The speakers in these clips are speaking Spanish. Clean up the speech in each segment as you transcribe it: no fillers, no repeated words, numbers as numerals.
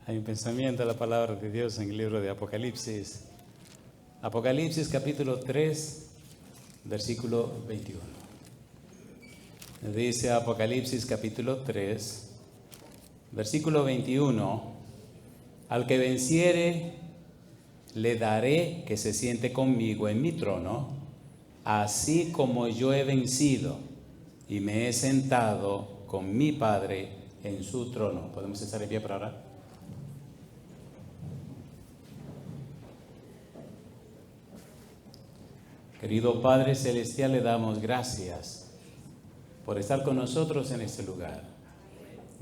Hay un pensamiento de la palabra de Dios en el libro de Apocalipsis. Apocalipsis capítulo 3, versículo 21. Dice Apocalipsis capítulo 3, versículo 21. Al que venciere, le daré que se siente conmigo en mi trono, así como yo he vencido y me he sentado con mi Padre en su trono. ¿Podemos estar en pie para orar? Querido Padre Celestial, le damos gracias por estar con nosotros en este lugar.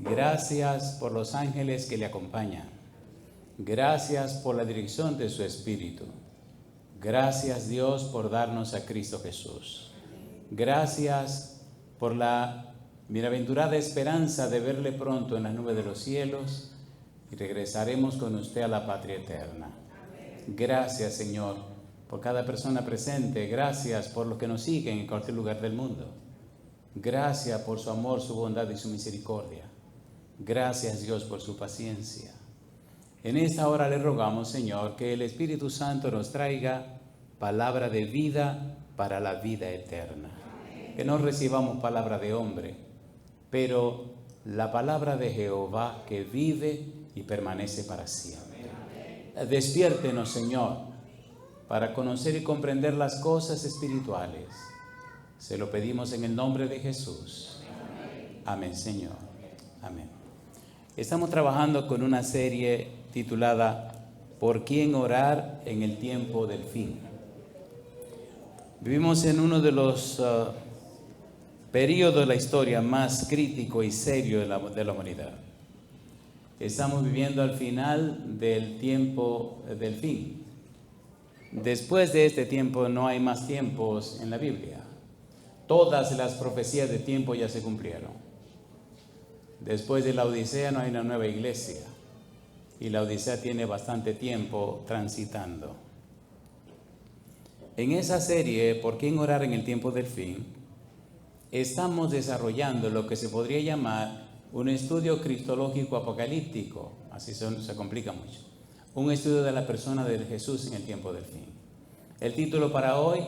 Gracias por los ángeles que le acompañan. Gracias por la dirección de su Espíritu. Gracias, Dios, por darnos a Cristo Jesús. Gracias por la bienaventurada esperanza de verle pronto en las nubes de los cielos y regresaremos con usted a la patria eterna. Gracias, Señor, por cada persona presente. Gracias por los que nos siguen en cualquier lugar del mundo. Gracias por su amor, su bondad y su misericordia. Gracias, Dios, por su paciencia. En esta hora le rogamos, Señor, que el Espíritu Santo nos traiga palabra de vida para la vida eterna. Que no recibamos palabra de hombre, pero la palabra de Jehová que vive y permanece para siempre. Despiértenos, Señor, para conocer y comprender las cosas espirituales. Se lo pedimos en el nombre de Jesús. Amén, Señor. Amén. Estamos trabajando con una serie titulada ¿Por quién orar en el tiempo del fin? Vivimos en uno de los periodos de la historia más crítico y serio de la humanidad. Estamos viviendo al final del tiempo del fin. Después de este tiempo no hay más tiempos en la Biblia. Todas las profecías de tiempo ya se cumplieron. Después de la Odisea no hay una nueva iglesia. Y la Odisea tiene bastante tiempo transitando. En esa serie, ¿Por quién orar en el tiempo del fin?, estamos desarrollando lo que se podría llamar un estudio cristológico apocalíptico. Así se complica mucho. Un estudio de la persona de Jesús en el tiempo del fin. El título para hoy,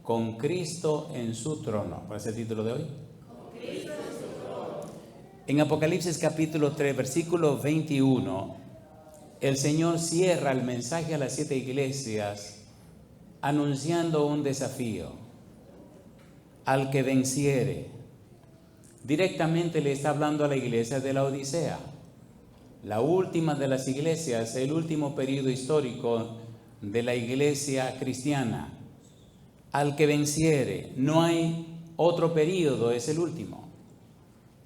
Con Cristo en su trono. ¿Cuál es el título de hoy? Con Cristo en su trono. En Apocalipsis capítulo 3, versículo 21, el Señor cierra el mensaje a las 7 iglesias anunciando un desafío. Al que venciere. Directamente le está hablando a la iglesia de la Odisea. La última de las iglesias, el último periodo histórico de la iglesia cristiana. Al que venciere, no hay otro periodo, es el último.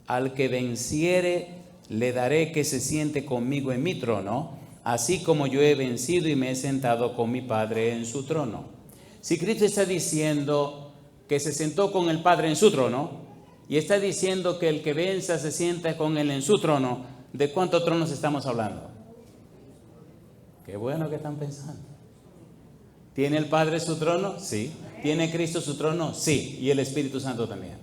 Al que venciere, le daré que se siente conmigo en mi trono, así como yo he vencido y me he sentado con mi Padre en su trono. Si Cristo está diciendo que se sentó con el Padre en su trono, y está diciendo que el que venza se sienta con él en su trono, ¿de cuántos tronos estamos hablando? Qué bueno que están pensando. ¿Tiene el Padre su trono? Sí. ¿Tiene Cristo su trono? Sí. Y el Espíritu Santo también.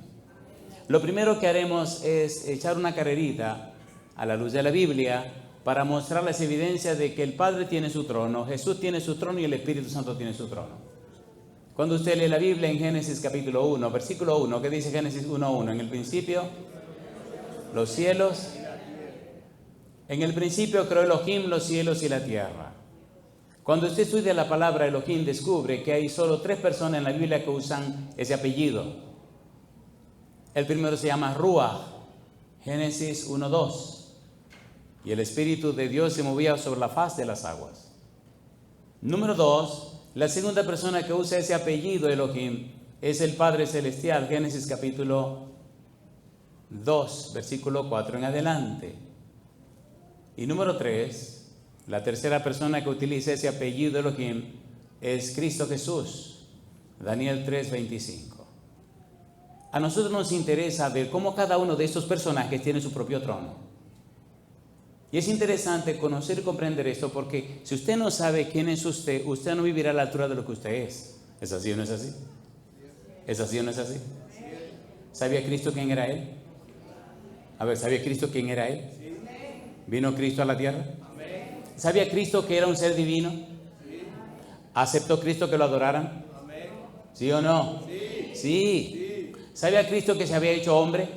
Lo primero que haremos es echar una carrerita a la luz de la Biblia para mostrar las evidencias de que el Padre tiene su trono, Jesús tiene su trono y el Espíritu Santo tiene su trono. Cuando usted lee la Biblia en Génesis capítulo 1, versículo 1, ¿qué dice Génesis 1:1? En el principio, los cielos. En el principio creó Elohim los cielos y la tierra. Cuando usted estudia la palabra Elohim, descubre que hay solo 3 personas en la Biblia que usan ese apellido. El primero se llama Ruach, Génesis 1:2. Y el Espíritu de Dios se movía sobre la faz de las aguas. Número 2, la segunda persona que usa ese apellido Elohim es el Padre Celestial, Génesis capítulo 2, versículo 4 en adelante. Y número 3, la tercera persona que utiliza ese apellido Elohim es Cristo Jesús, Daniel 3:25. A nosotros nos interesa ver cómo cada uno de estos personajes tiene su propio trono. Y es interesante conocer y comprender esto, porque si usted no sabe quién es usted, usted no vivirá a la altura de lo que usted es. ¿Es así o no es así? ¿Es así o no es así? ¿Sabía Cristo quién era Él? A ver, ¿sabía Cristo quién era Él? ¿Vino Cristo a la tierra? ¿Sabía Cristo que era un ser divino? ¿Aceptó Cristo que lo adoraran? ¿Sí o no? Sí. ¿Sabía Cristo que se había hecho hombre?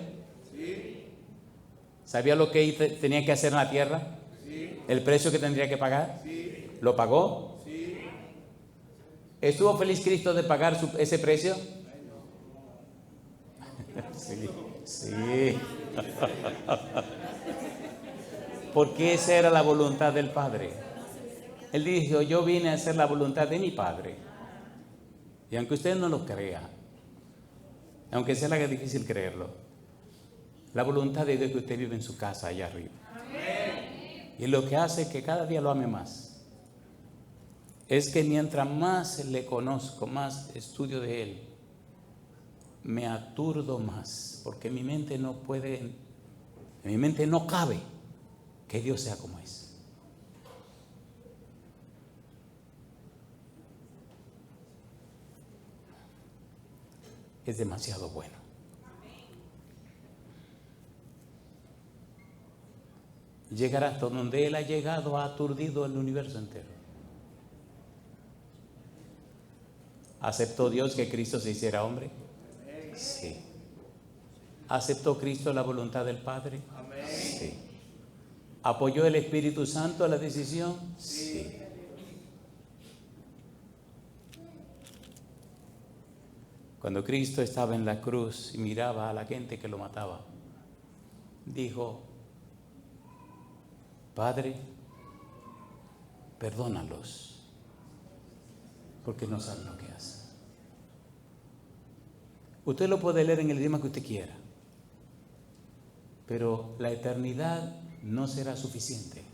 ¿Sabía lo que tenía que hacer en la tierra? ¿El precio que tendría que pagar? ¿Lo pagó? ¿Estuvo feliz Cristo de pagar ese precio? Sí. Porque esa era la voluntad del Padre. Él dijo, yo vine a hacer la voluntad de mi Padre. Y aunque usted no lo crea, aunque sea difícil creerlo, la voluntad de Dios es que usted vive en su casa allá arriba. Y lo que hace que cada día lo ame más es que mientras más le conozco, más estudio de Él, me aturdo más, porque en mi mente no cabe que Dios sea como es. Es demasiado bueno. Llegar hasta donde Él ha llegado, ha aturdido el universo entero. ¿Aceptó Dios que Cristo se hiciera hombre? Sí. ¿Aceptó Cristo la voluntad del Padre? Sí. ¿Apoyó el Espíritu Santo a la decisión? Sí. Cuando Cristo estaba en la cruz y miraba a la gente que lo mataba, dijo, Padre, perdónalos, porque no saben lo que hacen. Usted lo puede leer en el idioma que usted quiera, pero la eternidad no será suficiente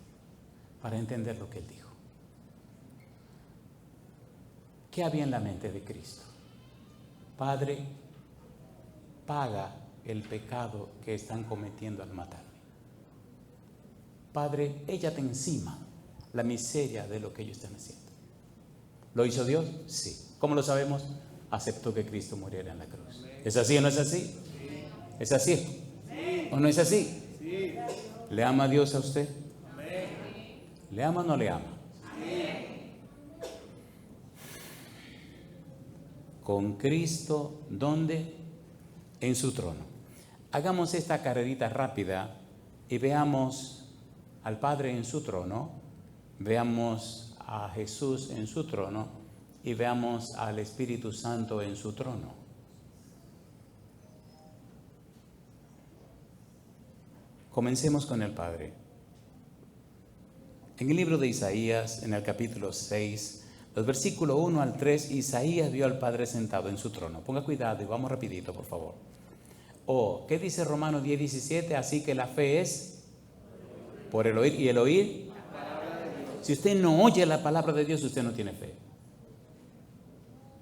para entender lo que Él dijo. ¿Qué había en la mente de Cristo? Padre, paga el pecado que están cometiendo al matarme. Padre, échate encima la miseria de lo que ellos están haciendo. ¿Lo hizo Dios? Sí. ¿Cómo lo sabemos? Aceptó que Cristo muriera en la cruz. ¿Es así o no es así? ¿Es así o no es así? ¿Le ama a Dios a usted? ¿Le ama o no le ama? Con Cristo, ¿dónde? En su trono. Hagamos esta carrerita rápida y veamos al Padre en su trono, veamos a Jesús en su trono y veamos al Espíritu Santo en su trono. Comencemos con el Padre. En el libro de Isaías, en el capítulo 6, los versículos 1 al 3, Isaías vio al Padre sentado en su trono. Ponga cuidado y vamos rapidito, por favor. ¿Qué dice Romanos 10:17? Así que la fe es por el oír, y el oír. Si usted no oye la palabra de Dios, usted no tiene fe.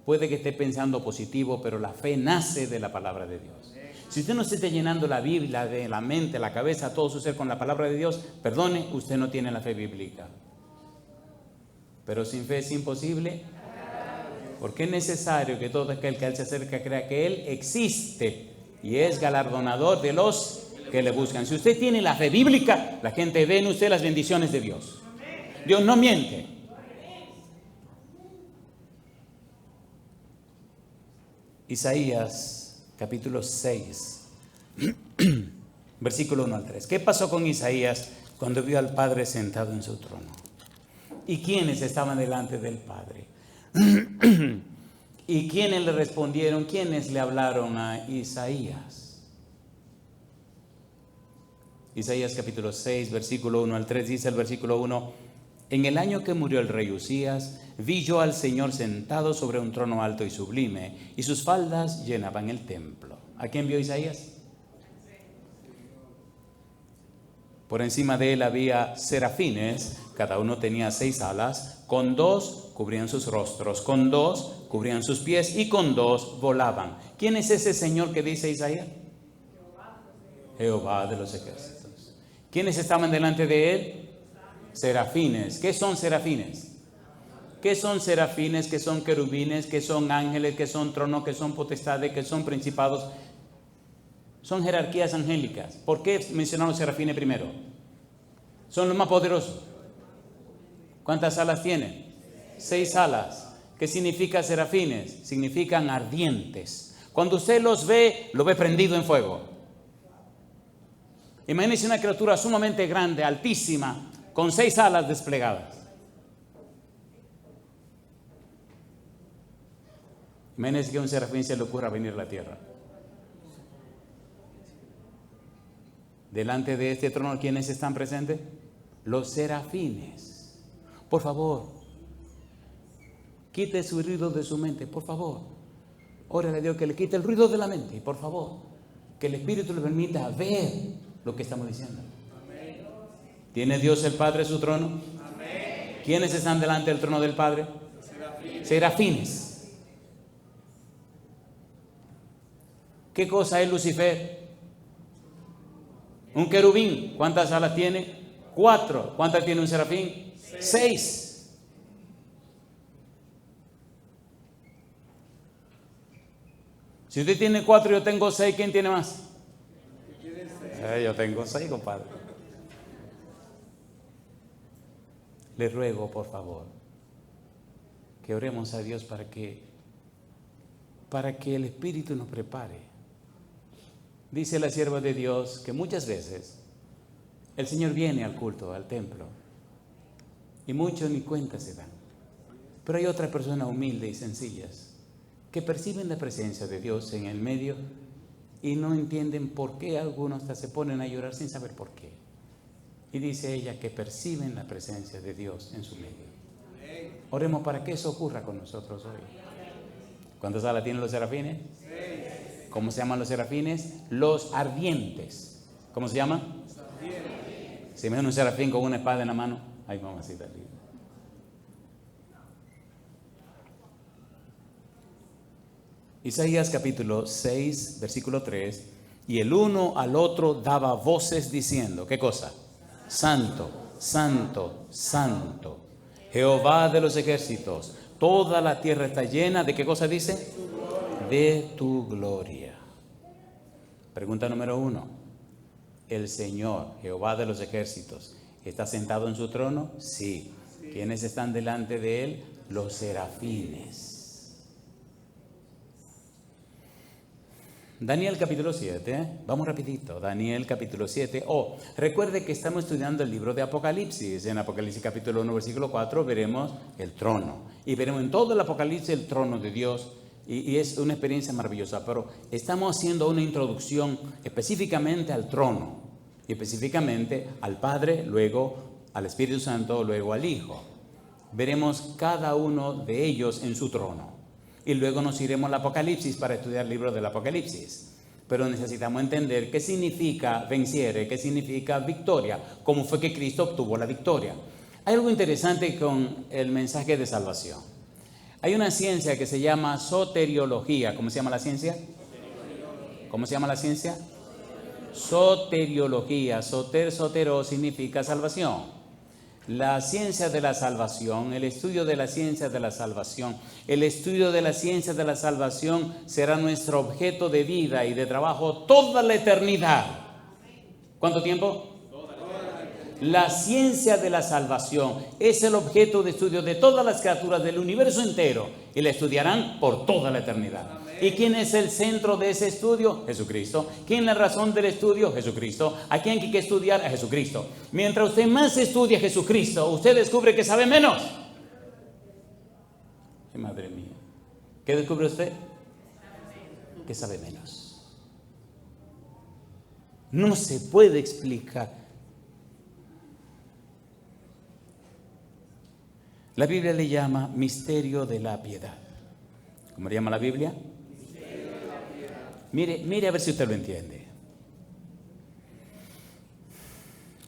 Puede que esté pensando positivo, pero la fe nace de la palabra de Dios. Si usted no se está llenando la Biblia de la mente, la cabeza, todo su ser con la palabra de Dios, perdone, usted no tiene la fe bíblica. Pero sin fe es imposible, porque es necesario que todo aquel que a Él se acerca crea que Él existe y es galardonador de los que le buscan. Si usted tiene la fe bíblica, la gente ve en usted las bendiciones de Dios. Dios no miente. Isaías capítulo 6, versículo 1 al 3. ¿Qué pasó con Isaías cuando vio al Padre sentado en su trono? ¿Y quiénes estaban delante del Padre? ¿Y quiénes le respondieron? ¿Quiénes le hablaron a Isaías? Isaías capítulo 6, versículo 1 al 3, dice el versículo 1: En el año que murió el rey Usías, vi yo al Señor sentado sobre un trono alto y sublime, y sus faldas llenaban el templo. ¿A quién vio Isaías? Por encima de él había serafines, cada uno tenía 6 alas, con 2 cubrían sus rostros, con 2 cubrían sus pies y con 2 volaban. ¿Quién es ese Señor que dice Isaías? Jehová de los ejércitos. ¿Quiénes estaban delante de él? Serafines. ¿Qué son serafines? ¿Qué son serafines? ¿Qué son querubines? ¿Qué son ángeles? ¿Qué son tronos? ¿Qué son potestades? ¿Qué son principados? Son jerarquías angélicas. ¿Por qué mencionamos serafines primero? Son los más poderosos. ¿Cuántas alas tienen? 6 alas. ¿Qué significa serafines? Significan ardientes. Cuando usted los ve, lo ve prendido en fuego. Imagínese una criatura sumamente grande, altísima, con 6 alas desplegadas. Imagínese que a un serafín se le ocurra venir a la tierra. Delante de este trono, ¿quiénes están presentes? Los serafines. Por favor, quite su ruido de su mente, por favor. Órale a Dios que le quite el ruido de la mente, por favor. Que el Espíritu le permita ver lo que estamos diciendo. Amén. ¿Tiene Dios el Padre su trono? Amén. ¿Quiénes están delante del trono del Padre? Serafines. Serafines. ¿Qué cosa es Lucifer? Un querubín. ¿Cuántas alas tiene? 4. ¿Cuántas tiene un serafín? 6. Si usted tiene 4 y yo tengo 6, ¿quién tiene más? Yo tengo 6, compadre. Le ruego, por favor, que oremos a Dios para que el Espíritu nos prepare. Dice la sierva de Dios que muchas veces el Señor viene al culto, al templo, y muchos ni cuenta se dan. Pero hay otras personas humildes y sencillas que perciben la presencia de Dios en el medio y no entienden por qué algunos hasta se ponen a llorar sin saber por qué. Y dice ella que perciben la presencia de Dios en su medio. Oremos para que eso ocurra con nosotros hoy. ¿Cuántas alas tienen los serafines? 6. ¿Cómo se llaman los serafines? Los ardientes. ¿Cómo se llama? Si me ven un serafín con una espada en la mano, ay, mamacita linda. Isaías capítulo 6, versículo 3. Y el uno al otro daba voces diciendo, ¿qué cosa? Santo, santo, santo, Jehová de los ejércitos. Toda la tierra está llena de, ¿qué cosa dice? De tu gloria. Pregunta número 1. ¿El Señor, Jehová de los ejércitos, está sentado en su trono? Sí. ¿Quiénes están delante de él? Los serafines. Daniel capítulo 7, vamos rapidito, Daniel capítulo 7. Recuerde que estamos estudiando el libro de Apocalipsis. En Apocalipsis capítulo 1, versículo 4 veremos el trono. Y veremos en todo el Apocalipsis el trono de Dios. Y es una experiencia maravillosa, pero estamos haciendo una introducción específicamente al trono, y específicamente al Padre, luego al Espíritu Santo, luego al Hijo. Veremos cada uno de ellos en su trono, y luego nos iremos al Apocalipsis para estudiar el libro del Apocalipsis. Pero necesitamos entender qué significa venciere, qué significa victoria, cómo fue que Cristo obtuvo la victoria. Hay algo interesante con el mensaje de salvación. Hay una ciencia que se llama soteriología. ¿Cómo se llama la ciencia? ¿Cómo se llama la ciencia? Soteriología. Sotero significa salvación. La ciencia de la salvación, el estudio de la ciencia de la salvación, el estudio de la ciencia de la salvación será nuestro objeto de vida y de trabajo toda la eternidad. ¿Cuánto tiempo? La ciencia de la salvación es el objeto de estudio de todas las criaturas del universo entero y la estudiarán por toda la eternidad. Amén. ¿Y quién es el centro de ese estudio? Jesucristo. ¿Quién es la razón del estudio? Jesucristo. ¿A quién hay que estudiar? A Jesucristo. Mientras usted más estudia a Jesucristo, usted descubre que sabe menos. Madre mía. ¿Qué descubre usted? Que sabe menos. No se puede explicar. La Biblia le llama misterio de la piedad. ¿Cómo le llama la Biblia? Misterio de la piedad. Mire a ver si usted lo entiende.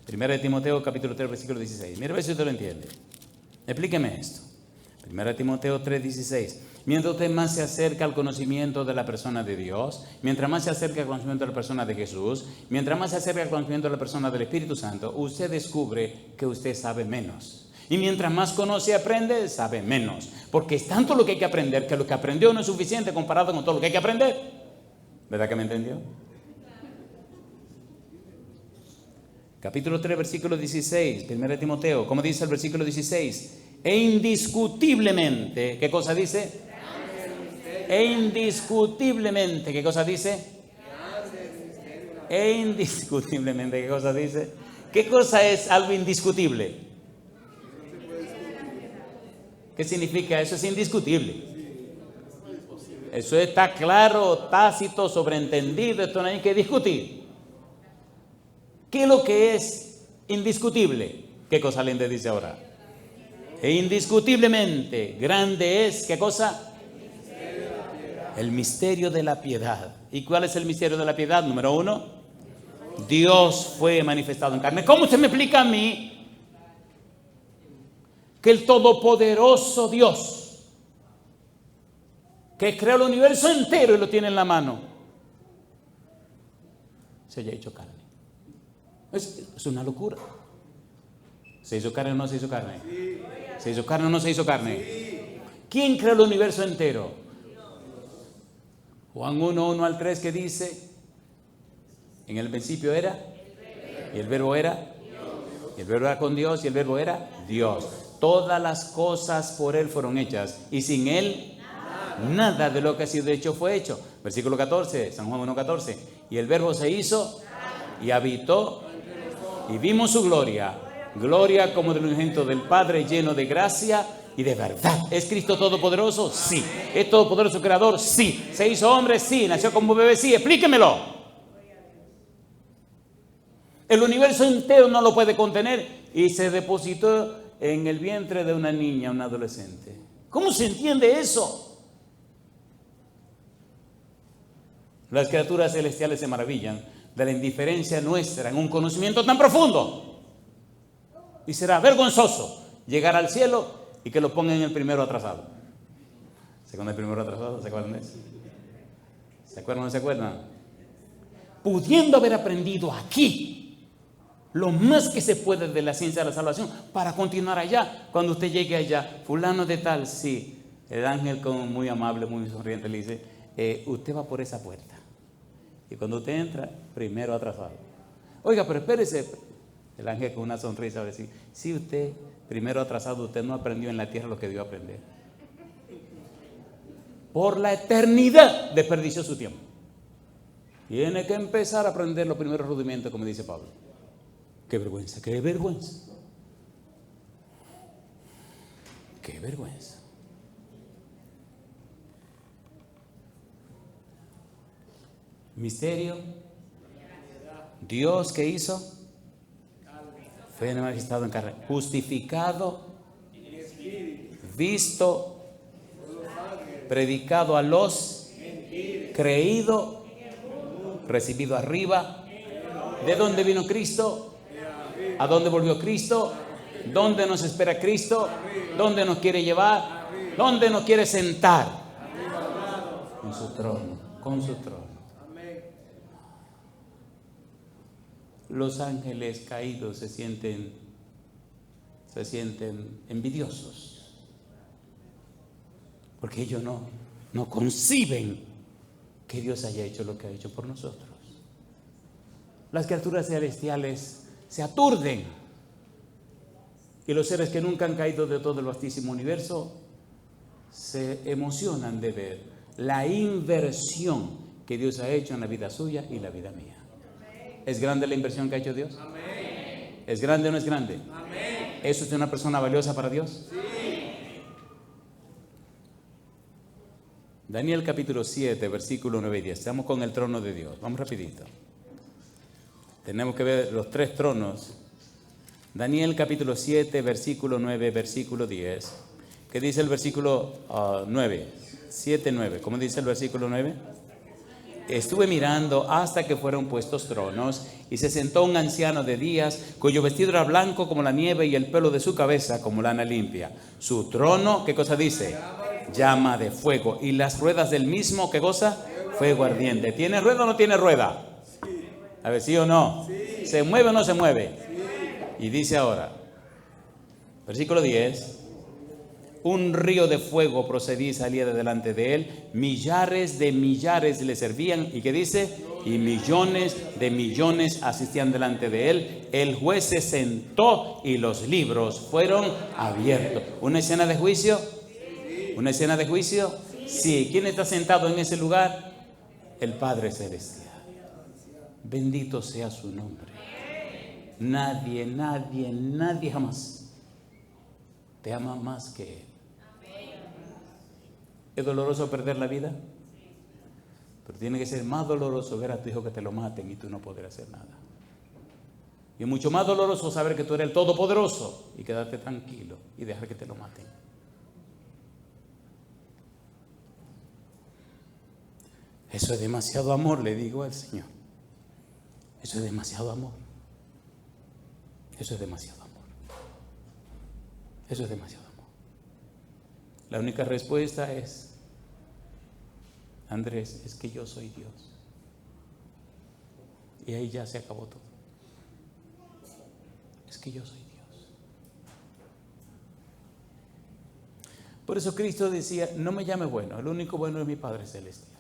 Primera de Timoteo capítulo 3 versículo 16. Mire a ver si usted lo entiende. Explíqueme esto. Primera de Timoteo 3, 16. Mientras usted más se acerca al conocimiento de la persona de Dios, mientras más se acerca al conocimiento de la persona de Jesús, mientras más se acerca al conocimiento de la persona del Espíritu Santo, usted descubre que usted sabe menos. Y mientras más conoce y aprende, sabe menos. Porque es tanto lo que hay que aprender que lo que aprendió no es suficiente comparado con todo lo que hay que aprender. ¿Verdad que me entendió? Capítulo 3, versículo 16, 1 Timoteo. ¿Cómo dice el versículo 16? E indiscutiblemente, ¿qué cosa dice? E indiscutiblemente, ¿qué cosa dice? E indiscutiblemente, ¿qué cosa dice? ¿Qué cosa es algo indiscutible? ¿Qué significa eso? Es indiscutible. Eso está claro, tácito, sobreentendido, esto no hay que discutir. ¿Qué es lo que es indiscutible? ¿Qué cosa Linde dice ahora? E indiscutiblemente grande es, ¿qué cosa? El misterio de la piedad. ¿Y cuál es el misterio de la piedad? Número 1, Dios fue manifestado en carne. ¿Cómo se me explica a mí que el todopoderoso Dios, que creó el universo entero y lo tiene en la mano, se haya hecho carne? Es una locura. ¿Se hizo carne o no se hizo carne? ¿Se hizo carne o no se hizo carne? ¿Quién creó el universo entero? Juan 1, 1 al 3, que dice: en el principio era, y el verbo era, y el verbo era con Dios, y el verbo era Dios. Todas las cosas por Él fueron hechas, y sin Él nada de lo que ha sido hecho fue hecho. Versículo 14, San Juan 1, 14. Y el verbo se hizo y habitó, y vimos su gloria, gloria como del unigénito del Padre, lleno de gracia y de verdad. ¿Es Cristo todopoderoso? Sí. ¿Es todopoderoso creador? Sí. ¿Se hizo hombre? Sí. ¿Nació como bebé? Sí. Explíquemelo. El universo entero no lo puede contener y se depositó en el vientre de una niña, una adolescente. ¿Cómo se entiende eso? Las criaturas celestiales se maravillan de la indiferencia nuestra en un conocimiento tan profundo. Y será vergonzoso llegar al cielo y que lo pongan en el primero atrasado. ¿Se acuerdan del primero atrasado? ¿Se acuerdan de eso? ¿Se acuerdan o no se acuerdan? Pudiendo haber aprendido aquí lo más que se puede de la ciencia de la salvación para continuar allá. Cuando usted llegue allá, fulano de tal, sí, el ángel como muy amable, muy sonriente le dice: usted va por esa puerta. Y cuando usted entra, primero atrasado. Oiga, pero espérese. El ángel con una sonrisa va a decir: si usted, primero atrasado, usted no aprendió en la tierra lo que debió aprender. Por la eternidad desperdició su tiempo. Tiene que empezar a aprender los primeros rudimentos, como dice Pablo. Qué vergüenza, qué vergüenza. Qué vergüenza. Misterio. Dios, ¿qué hizo? Fue manifestado en carne, justificado, visto, predicado a los, creído, recibido arriba. ¿De dónde vino Cristo? ¿A dónde volvió Cristo? ¿Dónde nos espera Cristo? ¿Dónde nos quiere llevar? ¿Dónde nos quiere sentar? En su trono, con su trono. Los ángeles caídos se sienten envidiosos, porque ellos no conciben que Dios haya hecho lo que ha hecho por nosotros. Las criaturas celestiales se aturden, y los seres que nunca han caído de todo el vastísimo universo se emocionan de ver la inversión que Dios ha hecho en la vida suya y la vida mía. ¿Es grande la inversión que ha hecho Dios? Amén. ¿Es grande o no es grande? Amén. ¿Eso es una persona valiosa para Dios? Sí. Daniel capítulo 7, versículo 9 y 10. Estamos con el trono de Dios. Vamos rapidito. Tenemos que ver los tres tronos. Daniel capítulo 7, versículo 9, versículo 10. ¿Qué dice el versículo 9? 7, 9. ¿Cómo dice el versículo 9? Estuve mirando hasta que fueron puestos tronos, y se sentó un anciano de días, cuyo vestido era blanco como la nieve y el pelo de su cabeza como lana limpia. Su trono, ¿qué cosa dice? Llama de fuego, y las ruedas del mismo, ¿qué cosa? Fuego ardiente. ¿Tiene rueda o no tiene rueda? A ver, ¿sí o no? ¿Se mueve o no se mueve? Y dice ahora, versículo 10: Un río de fuego procedía y salía de delante de él. Millares de millares le servían. ¿Y qué dice? Y millones de millones asistían delante de él. El juez se sentó y los libros fueron abiertos. ¿Una escena de juicio? ¿Una escena de juicio? Sí. ¿Quién está sentado en ese lugar? El Padre Celestial. Bendito sea su nombre. Nadie, nadie, nadie jamás te ama más que Él. ¿Es doloroso perder la vida? Pero tiene que ser más doloroso ver a tu hijo que te lo maten y tú no poder hacer nada. Y es mucho más doloroso saber que tú eres el Todopoderoso y quedarte tranquilo y dejar que te lo maten. Eso es demasiado amor, le digo al Señor. Eso es demasiado amor. Eso es demasiado amor. Eso es demasiado amor. La única respuesta es: Andrés, es que yo soy Dios. Y ahí ya se acabó todo. Es que yo soy Dios. Por eso Cristo decía: no me llame bueno, el único bueno es mi Padre Celestial.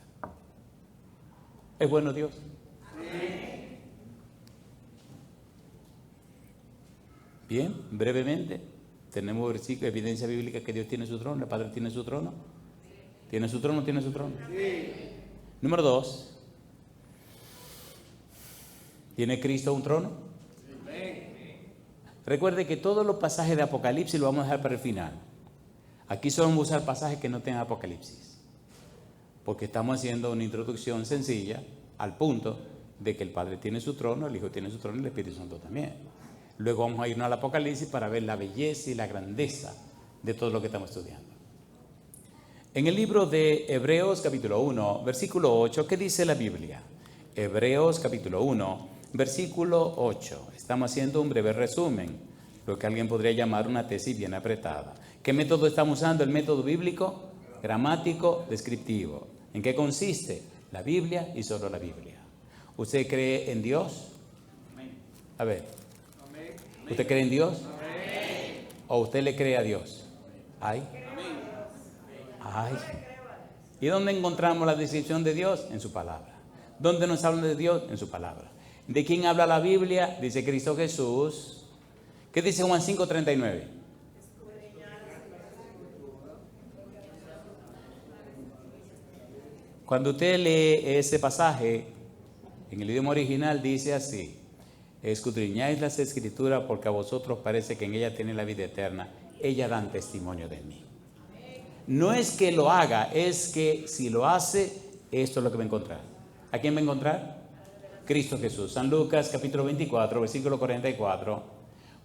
¿Es bueno Dios? Bien, brevemente, tenemos versículo, evidencia bíblica que Dios tiene su trono, el Padre tiene su trono. ¿Tiene su trono? ¿Tiene su trono? Sí. Número 2. ¿Tiene Cristo un trono? Sí. Recuerde que todos los pasajes de Apocalipsis lo vamos a dejar para el final. Aquí solo vamos a usar pasajes que no tengan Apocalipsis, porque estamos haciendo una introducción sencilla al punto de que el Padre tiene su trono, el Hijo tiene su trono y el Espíritu Santo también. Luego vamos a irnos al Apocalipsis para ver la belleza y la grandeza de todo lo que estamos estudiando. En el libro de Hebreos capítulo 1, versículo 8, ¿qué dice la Biblia? Hebreos capítulo 1, versículo 8. Estamos haciendo un breve resumen, lo que alguien podría llamar una tesis bien apretada. ¿Qué método estamos usando? El método bíblico, gramático, descriptivo. ¿En qué consiste? La Biblia y solo la Biblia. ¿Usted cree en Dios? A ver. ¿Usted cree en Dios? ¿O usted le cree a Dios? Ay. Ay. ¿Y dónde encontramos la descripción de Dios? En su palabra. ¿Dónde nos habla de Dios? En su palabra. ¿De quién habla la Biblia? Dice Cristo Jesús. ¿Qué dice Juan 5:39? Cuando usted lee ese pasaje, en el idioma original dice así: escudriñáis las Escrituras porque a vosotros parece que en ellas tiene la vida eterna. Ellas dan testimonio de mí. No es que lo haga, es que si lo hace, esto es lo que va a encontrar. ¿A quién va a encontrar? Cristo Jesús. San Lucas capítulo 24, versículo 44.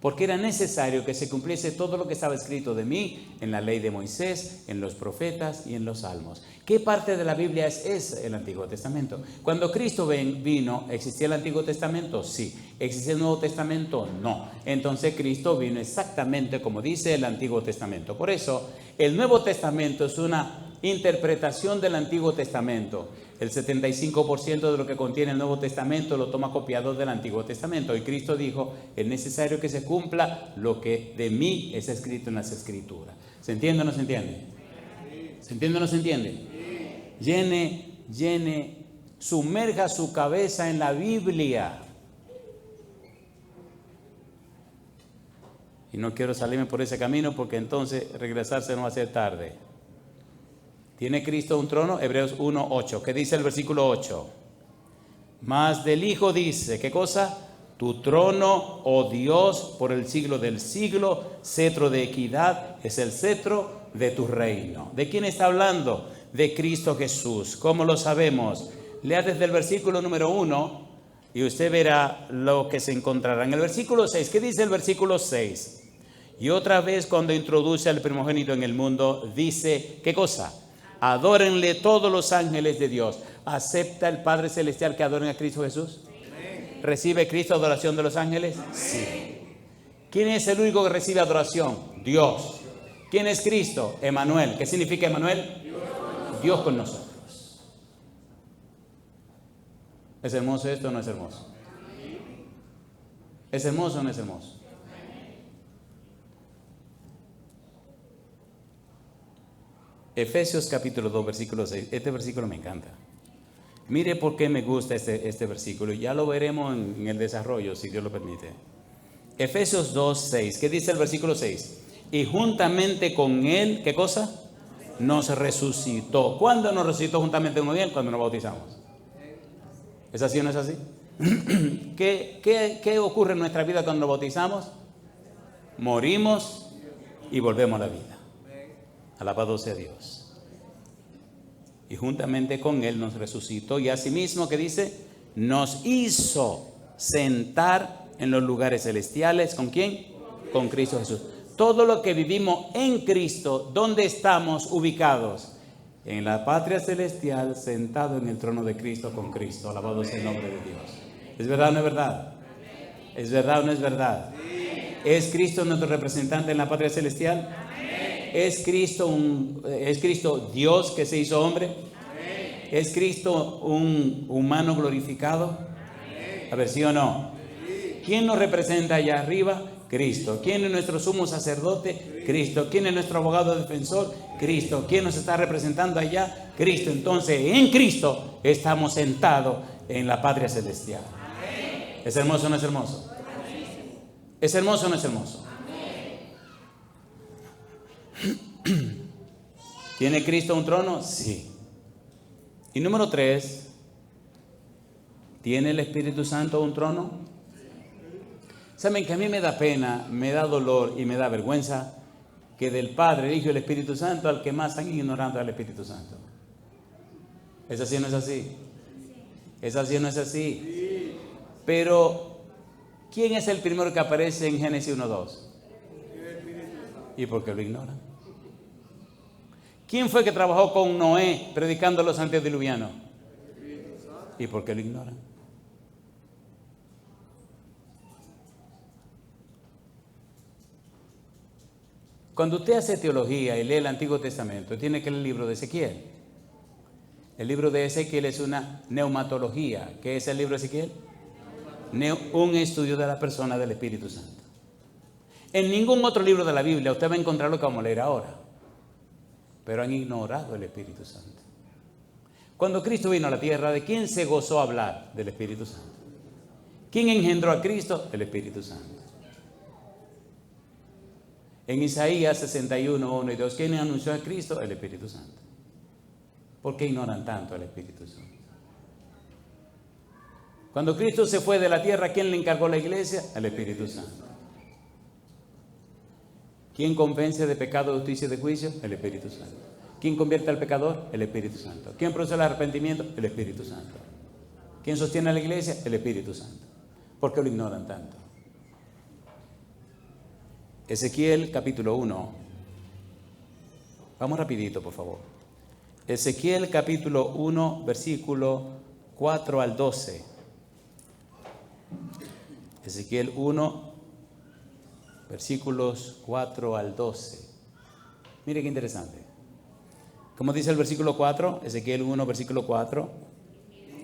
Porque era necesario que se cumpliese todo lo que estaba escrito de mí en la ley de Moisés, en los profetas y en los salmos. ¿Qué parte de la Biblia es el Antiguo Testamento? Cuando Cristo vino, ¿existía el Antiguo Testamento? Sí. ¿Existía el Nuevo Testamento? No. Entonces Cristo vino exactamente como dice el Antiguo Testamento. Por eso, el Nuevo Testamento es una interpretación del Antiguo Testamento. El 75% de lo que contiene el Nuevo Testamento lo toma copiado del Antiguo Testamento. Y Cristo dijo: es necesario que se cumpla lo que de mí es escrito en las Escrituras. ¿Se entiende o no se entiende? ¿Se entiende o no se entiende? Llene, sumerja su cabeza en la Biblia. Y no quiero salirme por ese camino porque entonces regresarse no va a ser tarde. ¿Tiene Cristo un trono? Hebreos 1:8. ¿Qué dice el versículo 8? Mas del Hijo dice, ¿qué cosa? Tu trono, oh Dios, por el siglo del siglo, cetro de equidad, es el cetro de tu reino. ¿De quién está hablando? De Cristo Jesús. ¿Cómo lo sabemos? Lea desde el versículo número 1 y usted verá lo que se encontrará. En el versículo 6, ¿qué dice el versículo 6? Y otra vez cuando introduce al primogénito en el mundo, dice, ¿qué cosa? Adórenle todos los ángeles de Dios. ¿Acepta el Padre Celestial que adoren a Cristo Jesús? ¿Recibe Cristo adoración de los ángeles? Sí. ¿Quién es el único que recibe adoración? Dios. ¿Quién es Cristo? Emmanuel. ¿Qué significa Emmanuel? Dios con nosotros. ¿Es hermoso esto o no es hermoso? ¿Es hermoso o no es hermoso? Efesios capítulo 2, versículo 6. Este versículo me encanta. Mire por qué me gusta este versículo. Ya lo veremos en el desarrollo, si Dios lo permite. Efesios 2, 6. ¿Qué dice el versículo 6? Y juntamente con Él, ¿qué cosa? Nos resucitó. ¿Cuándo nos resucitó juntamente con Él? Cuando nos bautizamos. ¿Es así o no es así? ¿Qué ocurre en nuestra vida cuando nos bautizamos? Morimos y volvemos a la vida. Alabado sea Dios. Y juntamente con Él nos resucitó y asimismo, ¿qué dice? Nos hizo sentar en los lugares celestiales. ¿Con quién? Con Cristo Jesús. Todo lo que vivimos en Cristo, ¿dónde estamos ubicados? En la patria celestial, sentado en el trono de Cristo con Cristo. Alabado sea el nombre de Dios. ¿Es verdad o no es verdad? ¿Es verdad o no es verdad? ¿Es Cristo nuestro representante en la patria celestial? ¿Es Cristo Dios que se hizo hombre? ¿Es Cristo un humano glorificado? A ver, ¿sí o no? ¿Quién nos representa allá arriba? Cristo. ¿Quién es nuestro sumo sacerdote? Cristo. ¿Quién es nuestro abogado defensor? Cristo. ¿Quién nos está representando allá? Cristo. Entonces, en Cristo estamos sentados en la patria celestial. ¿Es hermoso o no es hermoso? ¿Es hermoso o no es hermoso? ¿Tiene Cristo un trono? Sí. Y número 3, ¿tiene el Espíritu Santo un trono? Saben que a mí me da pena, me da dolor y me da vergüenza que del Padre, el Hijo y el Espíritu Santo al que más están ignorando al Espíritu Santo. ¿Es así o no es así? ¿Es así o no es así? Pero, ¿quién es el primero que aparece en Génesis 1:2? ¿Y por qué lo ignoran? ¿Quién fue que trabajó con Noé predicando a los antediluvianos? ¿Y por qué lo ignoran? Cuando usted hace teología y lee el Antiguo Testamento, tiene que leer el libro de Ezequiel. El libro de Ezequiel es una neumatología. ¿Qué es el libro de Ezequiel? Un estudio de la persona del Espíritu Santo. En ningún otro libro de la Biblia usted va a encontrar lo que vamos a leer ahora. Pero han ignorado el Espíritu Santo. Cuando Cristo vino a la tierra, ¿de quién se gozó hablar? Del Espíritu Santo. ¿Quién engendró a Cristo? El Espíritu Santo. En Isaías 61, 1 y 2, ¿quién anunció a Cristo? El Espíritu Santo. ¿Por qué ignoran tanto al Espíritu Santo? Cuando Cristo se fue de la tierra, ¿quién le encargó la iglesia? El Espíritu Santo. ¿Quién convence de pecado, de justicia y de juicio? El Espíritu Santo. ¿Quién convierte al pecador? El Espíritu Santo. ¿Quién produce el arrepentimiento? El Espíritu Santo. ¿Quién sostiene a la iglesia? El Espíritu Santo. ¿Por qué lo ignoran tanto? Ezequiel capítulo 1. Vamos rapidito, por favor. Ezequiel capítulo 1, versículo 4 al 12. Ezequiel 1, versículos 4 al 12. Mire qué interesante. ¿Cómo dice el versículo 4? Ezequiel 1, versículo 4.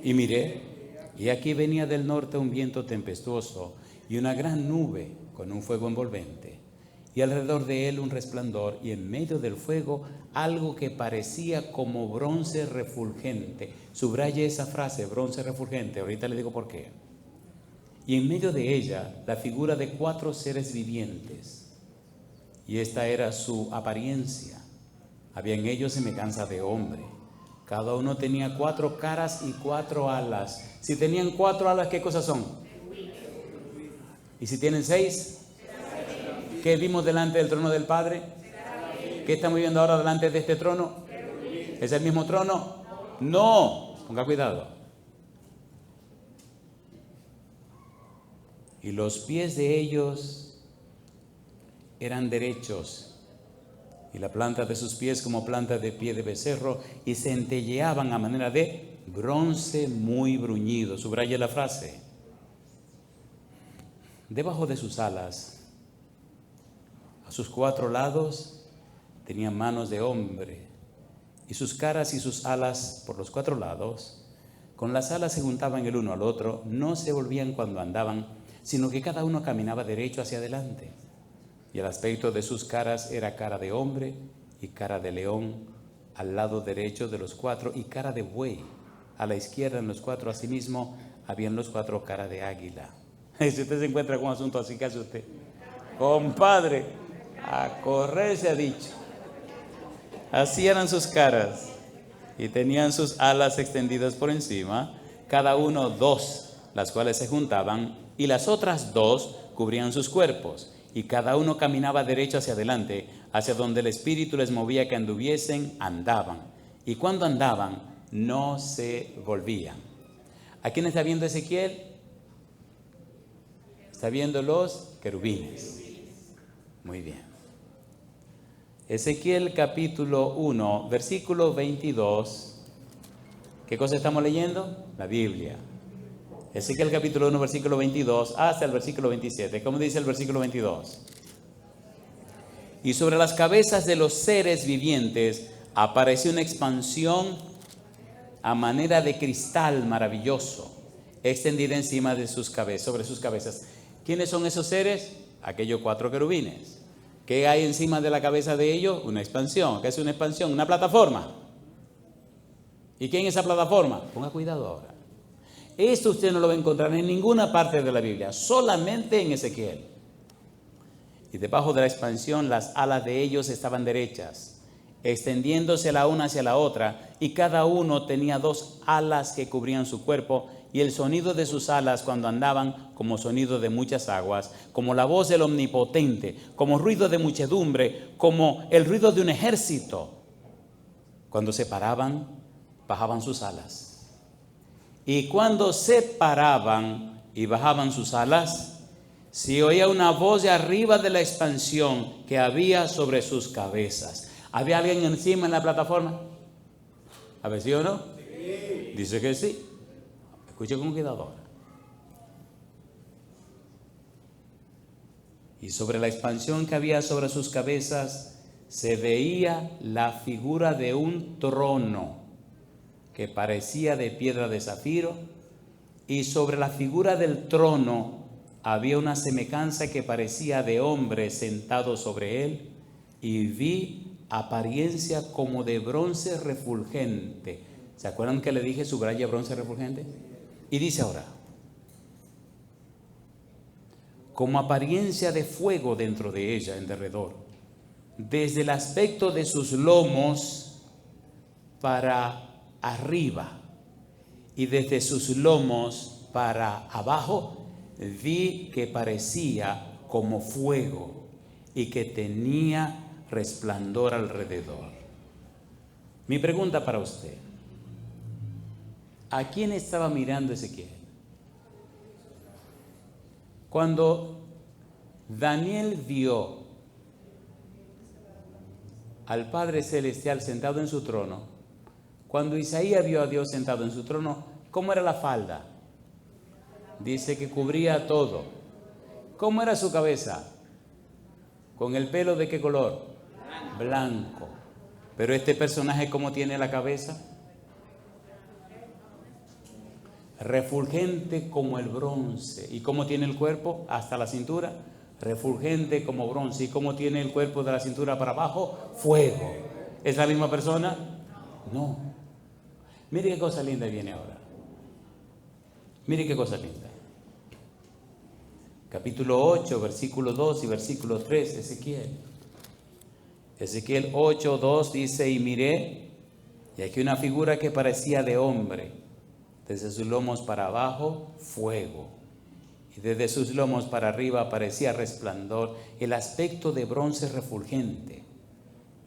Y miré, y aquí venía del norte un viento tempestuoso y una gran nube con un fuego envolvente. Y alrededor de él un resplandor, y en medio del fuego algo que parecía como bronce refulgente. Subraye esa frase, bronce refulgente, ahorita le digo por qué. Y en medio de ella la figura de 4 seres vivientes. Y esta era su apariencia. Había en ellos semejanza de hombre. Cada uno tenía 4 caras y 4 alas. Si tenían 4 alas, ¿qué cosas son? Y si tienen 6, ¿qué vimos delante del trono del Padre? ¿Qué estamos viendo ahora delante de este trono? ¿Es el mismo trono? No, ponga cuidado. Y los pies de ellos eran derechos, y la planta de sus pies como planta de pie de becerro, y centelleaban a manera de bronce muy bruñido. Subraye la frase. Debajo de sus alas, a sus 4 lados, tenían manos de hombre, y sus caras y sus alas por los 4 lados. Con las alas se juntaban el uno al otro, no se volvían cuando andaban, sino que cada uno caminaba derecho hacia adelante. Y el aspecto de sus caras era cara de hombre y cara de león. al lado derecho de los 4 y cara de buey. A la izquierda en los 4, asimismo, habían los 4 cara de águila. Si usted se encuentra con un asunto así, ¿qué hace usted? Compadre, a correr se ha dicho. Así eran sus caras. Y tenían sus alas extendidas por encima, cada uno 2, las cuales se juntaban, y las otras 2 cubrían sus cuerpos, y cada uno caminaba derecho hacia adelante, hacia donde el Espíritu les movía que anduviesen, andaban. Y cuando andaban, no se volvían. ¿A quién está viendo Ezequiel? Está viendo los querubines. Muy bien. Ezequiel capítulo 1, versículo 22. ¿Qué cosa estamos leyendo? La Biblia. Ezequiel capítulo 1, versículo 22 hasta el versículo 27. ¿Cómo dice el versículo 22? Y sobre las cabezas de los seres vivientes apareció una expansión a manera de cristal maravilloso, extendida encima de sus cabezas, sobre sus cabezas. ¿Quiénes son esos seres? Aquellos 4 querubines. ¿Qué hay encima de la cabeza de ellos? Una expansión. ¿Qué es una expansión? Una plataforma. ¿Y quién es esa plataforma? Ponga cuidado ahora. Esto usted no lo va a encontrar en ninguna parte de la Biblia, solamente en Ezequiel. Y debajo de la expansión las alas de ellos estaban derechas, extendiéndose la una hacia la otra, y cada uno tenía 2 alas que cubrían su cuerpo, y el sonido de sus alas cuando andaban como sonido de muchas aguas, como la voz del Omnipotente, como ruido de muchedumbre, como el ruido de un ejército. Cuando se paraban, bajaban sus alas. Y cuando se paraban y bajaban sus alas, se oía una voz de arriba de la expansión que había sobre sus cabezas. ¿Había alguien encima en la plataforma? ¿A ver, sí o no? Sí. Dice que sí. Escuche con cuidado ahora. Y sobre la expansión que había sobre sus cabezas se veía la figura de un trono que parecía de piedra de zafiro, y sobre la figura del trono había una semejanza que parecía de hombre sentado sobre él, y vi apariencia como de bronce refulgente. ¿Se acuerdan que le dije subraya bronce refulgente? Y dice ahora, como apariencia de fuego dentro de ella, en derredor, desde el aspecto de sus lomos para arriba y desde sus lomos para abajo, vi que parecía como fuego y que tenía resplandor alrededor. Mi pregunta para usted: ¿a quién estaba mirando Ezequiel? Cuando Daniel vio al Padre Celestial sentado en su trono, cuando Isaías vio a Dios sentado en su trono, ¿cómo era la falda? Dice que cubría todo. ¿Cómo era su cabeza? ¿Con el pelo de qué color? Blanco. Pero este personaje, ¿cómo tiene la cabeza? Refulgente como el bronce. ¿Y cómo tiene el cuerpo? Hasta la cintura. Refulgente como bronce. ¿Y cómo tiene el cuerpo de la cintura para abajo? Fuego. ¿Es la misma persona? No. Mire qué cosa linda viene ahora. Mire qué cosa linda. Capítulo 8, versículo 2 y versículo 3, Ezequiel. Ezequiel 8, 2 dice: y miré, y aquí una figura que parecía de hombre, desde sus lomos para abajo, fuego, y desde sus lomos para arriba parecía resplandor, el aspecto de bronce refulgente.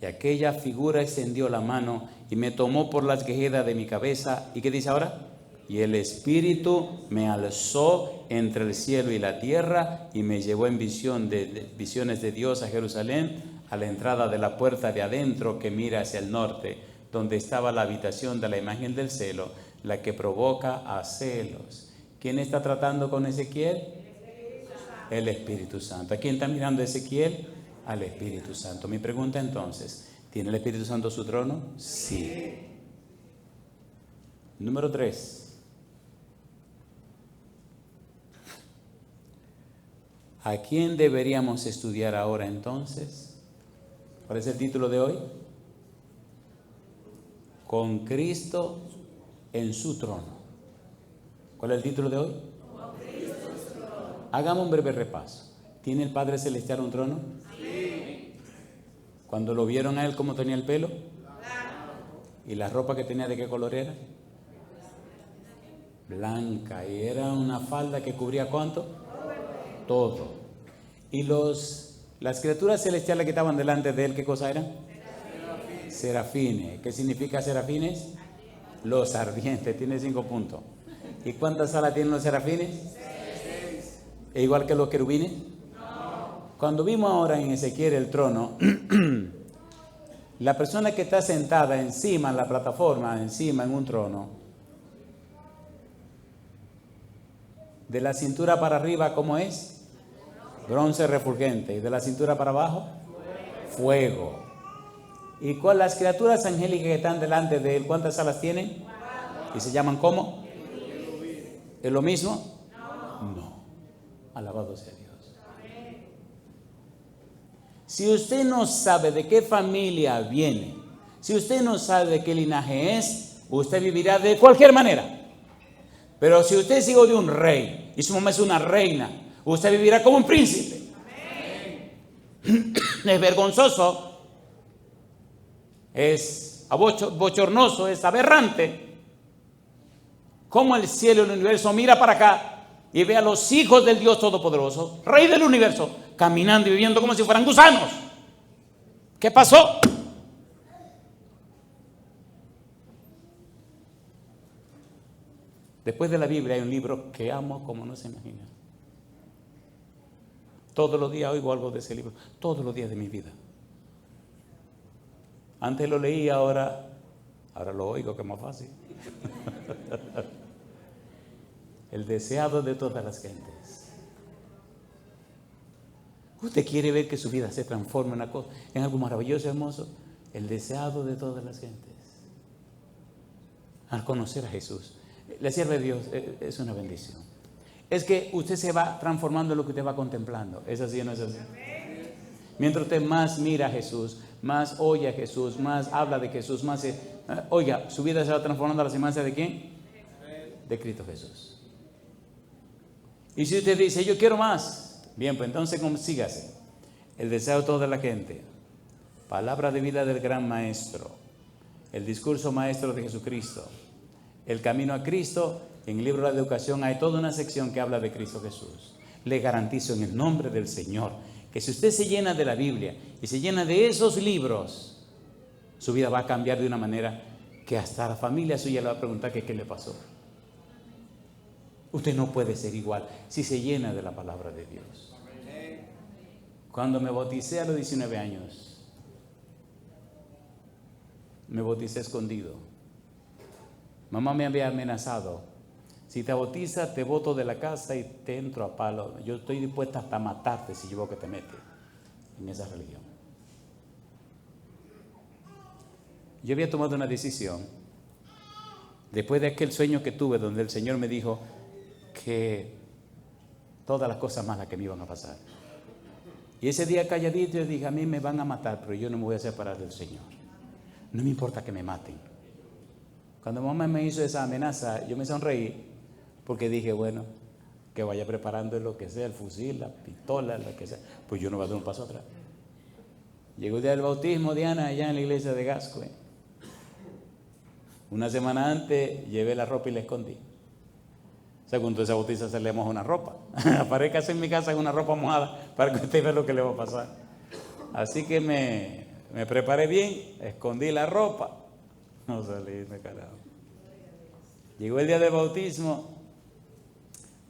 Y aquella figura extendió la mano y me tomó por las quejedas de mi cabeza. ¿Y qué dice ahora? Y el Espíritu me alzó entre el cielo y la tierra y me llevó en visiones de Dios a Jerusalén, a la entrada de la puerta de adentro que mira hacia el norte, donde estaba la habitación de la imagen del celo, la que provoca a celos. ¿Quién está tratando con Ezequiel? El Espíritu Santo. ¿A quién está mirando Ezequiel? Al Espíritu Santo. Mi pregunta entonces, ¿tiene el Espíritu Santo su trono? Sí. Número 3. ¿A quién deberíamos estudiar ahora entonces? ¿Cuál es el título de hoy? con Cristo en su trono. ¿Cuál es el título de hoy? Hagamos un breve repaso. ¿Tiene el Padre Celestial un trono? Sí. Cuando lo vieron a él, ¿cómo tenía el pelo? ¿Y la ropa que tenía de qué color era? Blanca. ¿Y era una falda que cubría cuánto? Todo. ¿Y las criaturas celestiales que estaban delante de él, qué cosa eran? Serafines. ¿Qué significa serafines? Los ardientes. Tiene 5 puntos. ¿Y cuántas alas tienen los serafines? 6. ¿E igual que los querubines? No. Cuando vimos ahora en Ezequiel el trono, la persona que está sentada encima en la plataforma, encima en un trono, de la cintura para arriba, ¿cómo es? Bronce refulgente. ¿Y de la cintura para abajo? Fuego. ¿Y con las criaturas angélicas que están delante de él, cuántas alas tienen? ¿Y se llaman cómo? ¿Es lo mismo? No. Alabado sea Dios. Si usted no sabe de qué familia viene, si usted no sabe de qué linaje es, usted vivirá de cualquier manera. Pero si usted es hijo de un rey y su mamá es una reina, usted vivirá como un príncipe. Es vergonzoso, es bochornoso, es aberrante cómo el cielo y el universo mira para acá y ve a los hijos del Dios Todopoderoso, Rey del universo, caminando y viviendo como si fueran gusanos. ¿Qué pasó? Después de la Biblia hay un libro que amo como no se imagina. Todos los días oigo algo de ese libro, todos los días de mi vida. Antes lo leía, ahora lo oigo, que es más fácil. El deseado de todas las gentes. ¿Usted quiere ver que su vida se transforme en algo maravilloso, hermoso? El deseado de todas las gentes. Al conocer a Jesús. La sierva de Dios es una bendición. Es que usted se va transformando en lo que usted va contemplando. ¿Es así o no es así? Mientras usted más mira a Jesús, más oye a Jesús, más habla de Jesús, más oiga, su vida se va transformando a la semejanza de ¿quién? De Cristo Jesús. Y si usted dice, yo quiero más, bien, pues entonces consígase el deseo de toda la gente, palabra de vida del gran maestro, el discurso maestro de Jesucristo, el camino a Cristo. En el libro de la educación hay toda una sección que habla de Cristo Jesús. Le garantizo en el nombre del Señor que si usted se llena de la Biblia y se llena de esos libros, su vida va a cambiar de una manera que hasta la familia suya le va a preguntar que qué le pasó. Usted no puede ser igual si se llena de la palabra de Dios. Cuando me bauticé a los 19 años, me bauticé escondido. Mamá me había amenazado: si te bautizas, te boto de la casa y te entro a palo. Yo estoy dispuesta hasta a matarte si yo veo que te metes en esa religión. Yo había tomado una decisión después de aquel sueño que tuve, donde el Señor me dijo que todas las cosas malas que me iban a pasar. Y ese día calladito yo dije: a mí me van a matar, pero yo no me voy a separar del Señor. No me importa que me maten. Cuando mamá me hizo esa amenaza, yo me sonreí, porque dije, bueno, que vaya preparando lo que sea, el fusil, la pistola, lo que sea. Pues yo no voy a dar un paso atrás. Llegó el día del bautismo de Ana allá en la iglesia de Gascue. Una semana antes llevé la ropa y la escondí. O sea, cuando se bautiza se le moja una ropa. Aparezca en mi casa con una ropa mojada para que usted vea lo que le va a pasar. Así que me preparé bien, escondí la ropa. No salí, me carajo. Llegó el día del bautismo,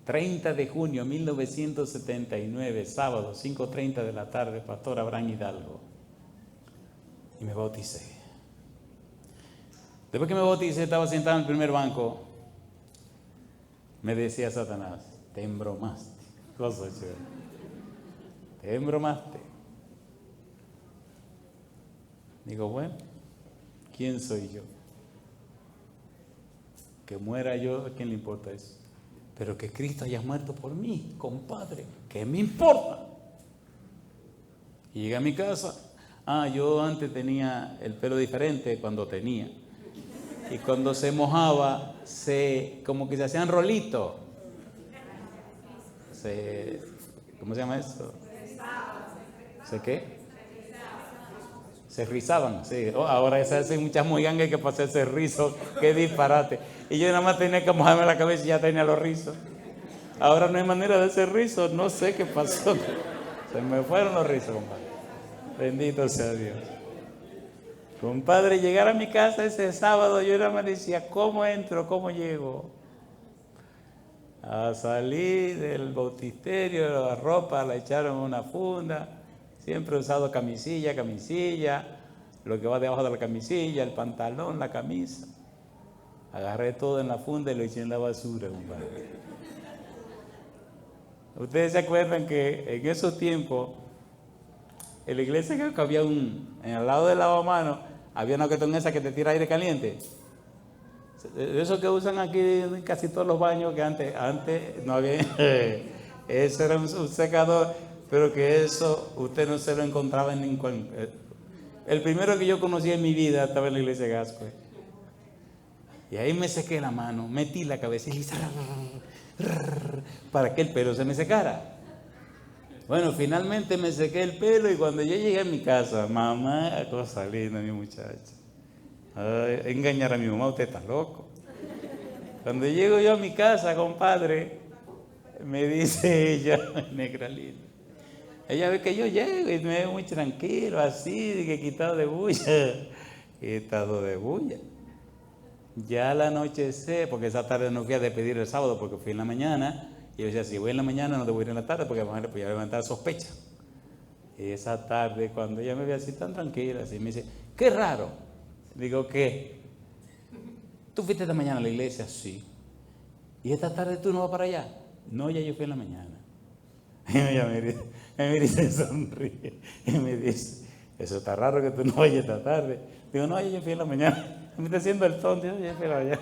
30 de junio de 1979, sábado, 5:30 de la tarde, Pastor Abraham Hidalgo. Y me bauticé. Después que me bauticé, estaba sentado en el primer banco. Me decía Satanás: te embromaste. Cosa chévere. Te embromaste. Digo, bueno, ¿quién soy yo? Que muera yo, ¿a quién le importa eso? Pero que Cristo haya muerto por mí, compadre, ¿qué me importa? Y llegué a mi casa. Yo antes tenía el pelo diferente cuando tenía. y cuando se mojaba, como que se hacían rolitos. ¿Cómo se llama eso? ¿Se qué? Se rizaban, sí. Ahora se hacen muchas moigangas que para hacerse rizos, qué disparate. Y yo nada más tenía que mojarme la cabeza y ya tenía los rizos. Ahora no hay manera de hacer rizos, no sé qué pasó. Se me fueron los rizos, compadre. Bendito sea Dios. Compadre, llegar a mi casa ese sábado, yo nada más decía, ¿cómo entro? ¿Cómo llego? A salir del bautisterio, la ropa la echaron en una funda. Siempre he usado camisilla, lo que va debajo de la camisilla, el pantalón, la camisa. Agarré todo en la funda y lo eché en la basura, compadre. Ustedes se acuerdan que en esos tiempos, en la iglesia creo que había en el lado del lavamanos, había una cuestión esa que te tira aire caliente. Eso que usan aquí en casi todos los baños, que antes no había. Eso era un secador, pero que eso usted no se lo encontraba en ningún. El primero que yo conocí en mi vida estaba en la iglesia de Gascue. Y ahí me sequé la mano, metí la cabeza y hice para que el pelo se me secara. Bueno, finalmente me sequé el pelo y cuando yo llegué a mi casa, mamá, cosa linda, mi muchacha. Ay, engañar a mi mamá, usted está loco. Cuando llego yo a mi casa, compadre, me dice ella, negra linda. Ella ve que yo llego y me veo muy tranquilo, así, que quitado de bulla. Quitado de bulla. Ya al anochecer, porque esa tarde no fui a despedir el sábado porque fui en la mañana. Y yo decía, si voy en la mañana no debo ir en la tarde porque pues ya voy a levantar sospecha. Y esa tarde, cuando ella me ve así tan tranquila, así me dice, qué raro. Digo, ¿qué? ¿Tú fuiste esta mañana a la iglesia? Sí. ¿Y esta tarde tú no vas para allá? No, ya yo fui en la mañana. Y ella me mira y se sonríe. Y me dice, eso está raro que tú no vayas esta tarde. Digo, no, ya yo fui en la mañana. Me está haciendo el tonto, yo fui para allá.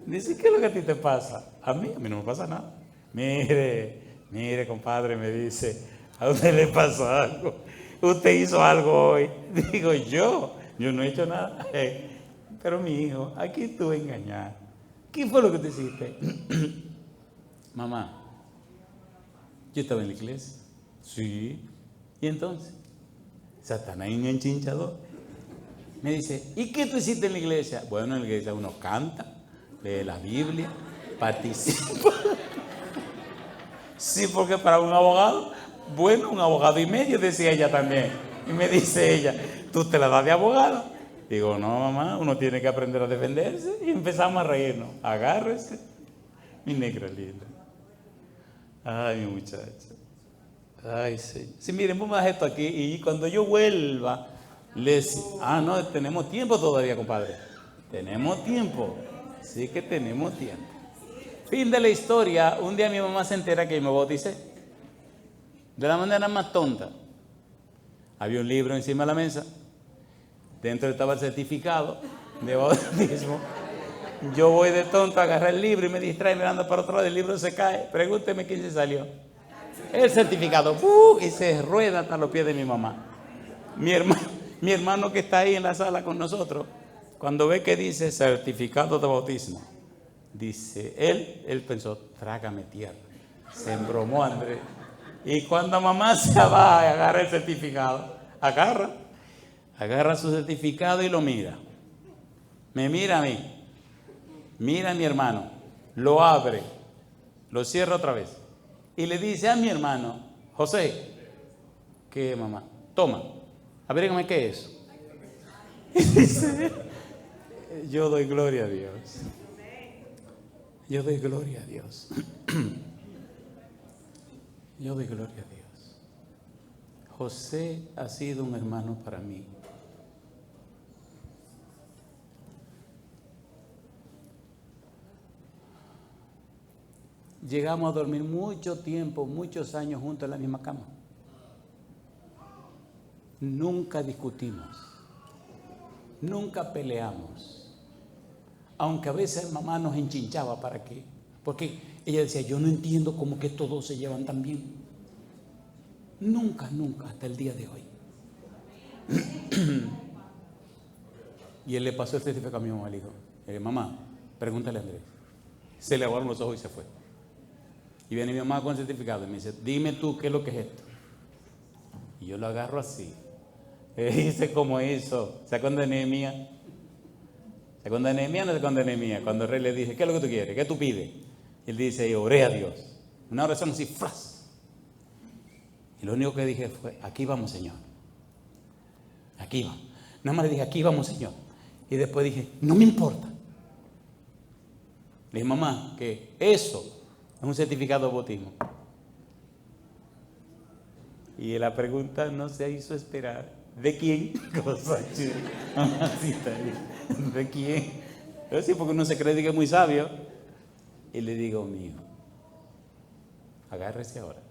Dice, ¿qué es lo que a ti te pasa? A mí no me pasa nada. Mire, compadre, me dice, ¿a usted le pasó algo? ¿Usted hizo algo hoy? Digo, yo no he hecho nada. Pero mi hijo, aquí estuve engañado. ¿Qué fue lo que te hiciste? Mamá, yo estaba en la iglesia. Sí. ¿Y entonces? Satanás es un enchinchador. Me dice, ¿y qué tú hiciste en la iglesia? Bueno, en la iglesia uno canta, lee la Biblia, participa. Sí, porque para un abogado, bueno, un abogado y medio, decía ella también. Y me dice ella, ¿tú te la das de abogado? Digo, no, mamá, uno tiene que aprender a defenderse. Y empezamos a reírnos. Agárrese, mi negra linda. Ay, mi muchacha. Ay, sí. Sí, miren, vamos a dejar esto aquí. Y cuando yo vuelva, no, tenemos tiempo todavía, compadre. Tenemos tiempo. Sí que tenemos tiempo. Fin de la historia. Un día mi mamá se entera que me bauticé. De la manera más tonta. Había un libro encima de la mesa. Dentro estaba el certificado de bautismo. Yo voy de tonto a agarrar el libro y me distrae mirando para otro lado. El libro se cae. Pregúnteme quién se salió. El certificado. Y se rueda hasta los pies de mi mamá. Mi hermano que está ahí en la sala con nosotros, cuando ve que dice certificado de bautismo, dice, él pensó, trágame tierra. Se embromó Andrés. Y cuando mamá se va y agarra el certificado, agarra su certificado y lo mira. Me mira a mí. Mira a mi hermano. Lo abre. Lo cierra otra vez. Y le dice a mi hermano, José, ¿qué mamá? Toma, averígame qué es. Y dice, yo doy gloria a Dios. Yo doy gloria a Dios. Yo doy gloria a Dios. José ha sido un hermano para mí. Llegamos a dormir mucho tiempo, muchos años juntos en la misma cama. Nunca discutimos. Nunca peleamos. Aunque a veces mamá nos enchinchaba para qué. Porque ella decía, yo no entiendo cómo que todos se llevan tan bien. Nunca, hasta el día de hoy. Y él le pasó el certificado a mi mamá, le dijo, Mamá, pregúntale a Andrés. Se le aguaron los ojos y se fue. Y viene mi mamá con el certificado y me dice, dime tú qué es lo que es esto. Y yo lo agarro así. Hice como hizo. ¿Se acuerdan de Nehemías? ¿Se acuerdan de Nehemías o no se acuerdan de Nehemías? Cuando el rey le dice, ¿qué es lo que tú quieres? ¿Qué tú pides? Y él dice, oré a Dios. Una oración así, ¡fras! Y lo único que dije fue, aquí vamos, Señor. Aquí vamos. Nada más le dije, aquí vamos, Señor. Y después dije, no me importa. Le dije, mamá, que eso es un certificado de bautismo. Y la pregunta no se hizo esperar. ¿De quién? ¿De quién? Yo sí, porque uno se cree que es muy sabio. Y le digo, mío, agárrese ahora.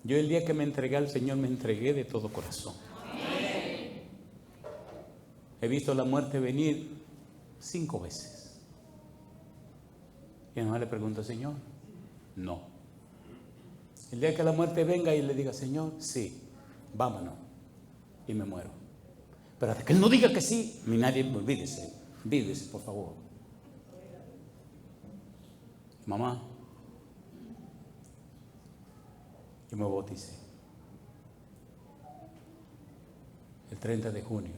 Yo el día que me entregué al Señor, me entregué de todo corazón. He visto la muerte venir 5 veces. Y además le pregunto, Señor, no. El día que la muerte venga y le diga, Señor, sí, vámonos. Y me muero. Pero hasta que Él no diga que sí, ni nadie, olvídese, por favor. Mamá, yo me bauticé el 30 de junio.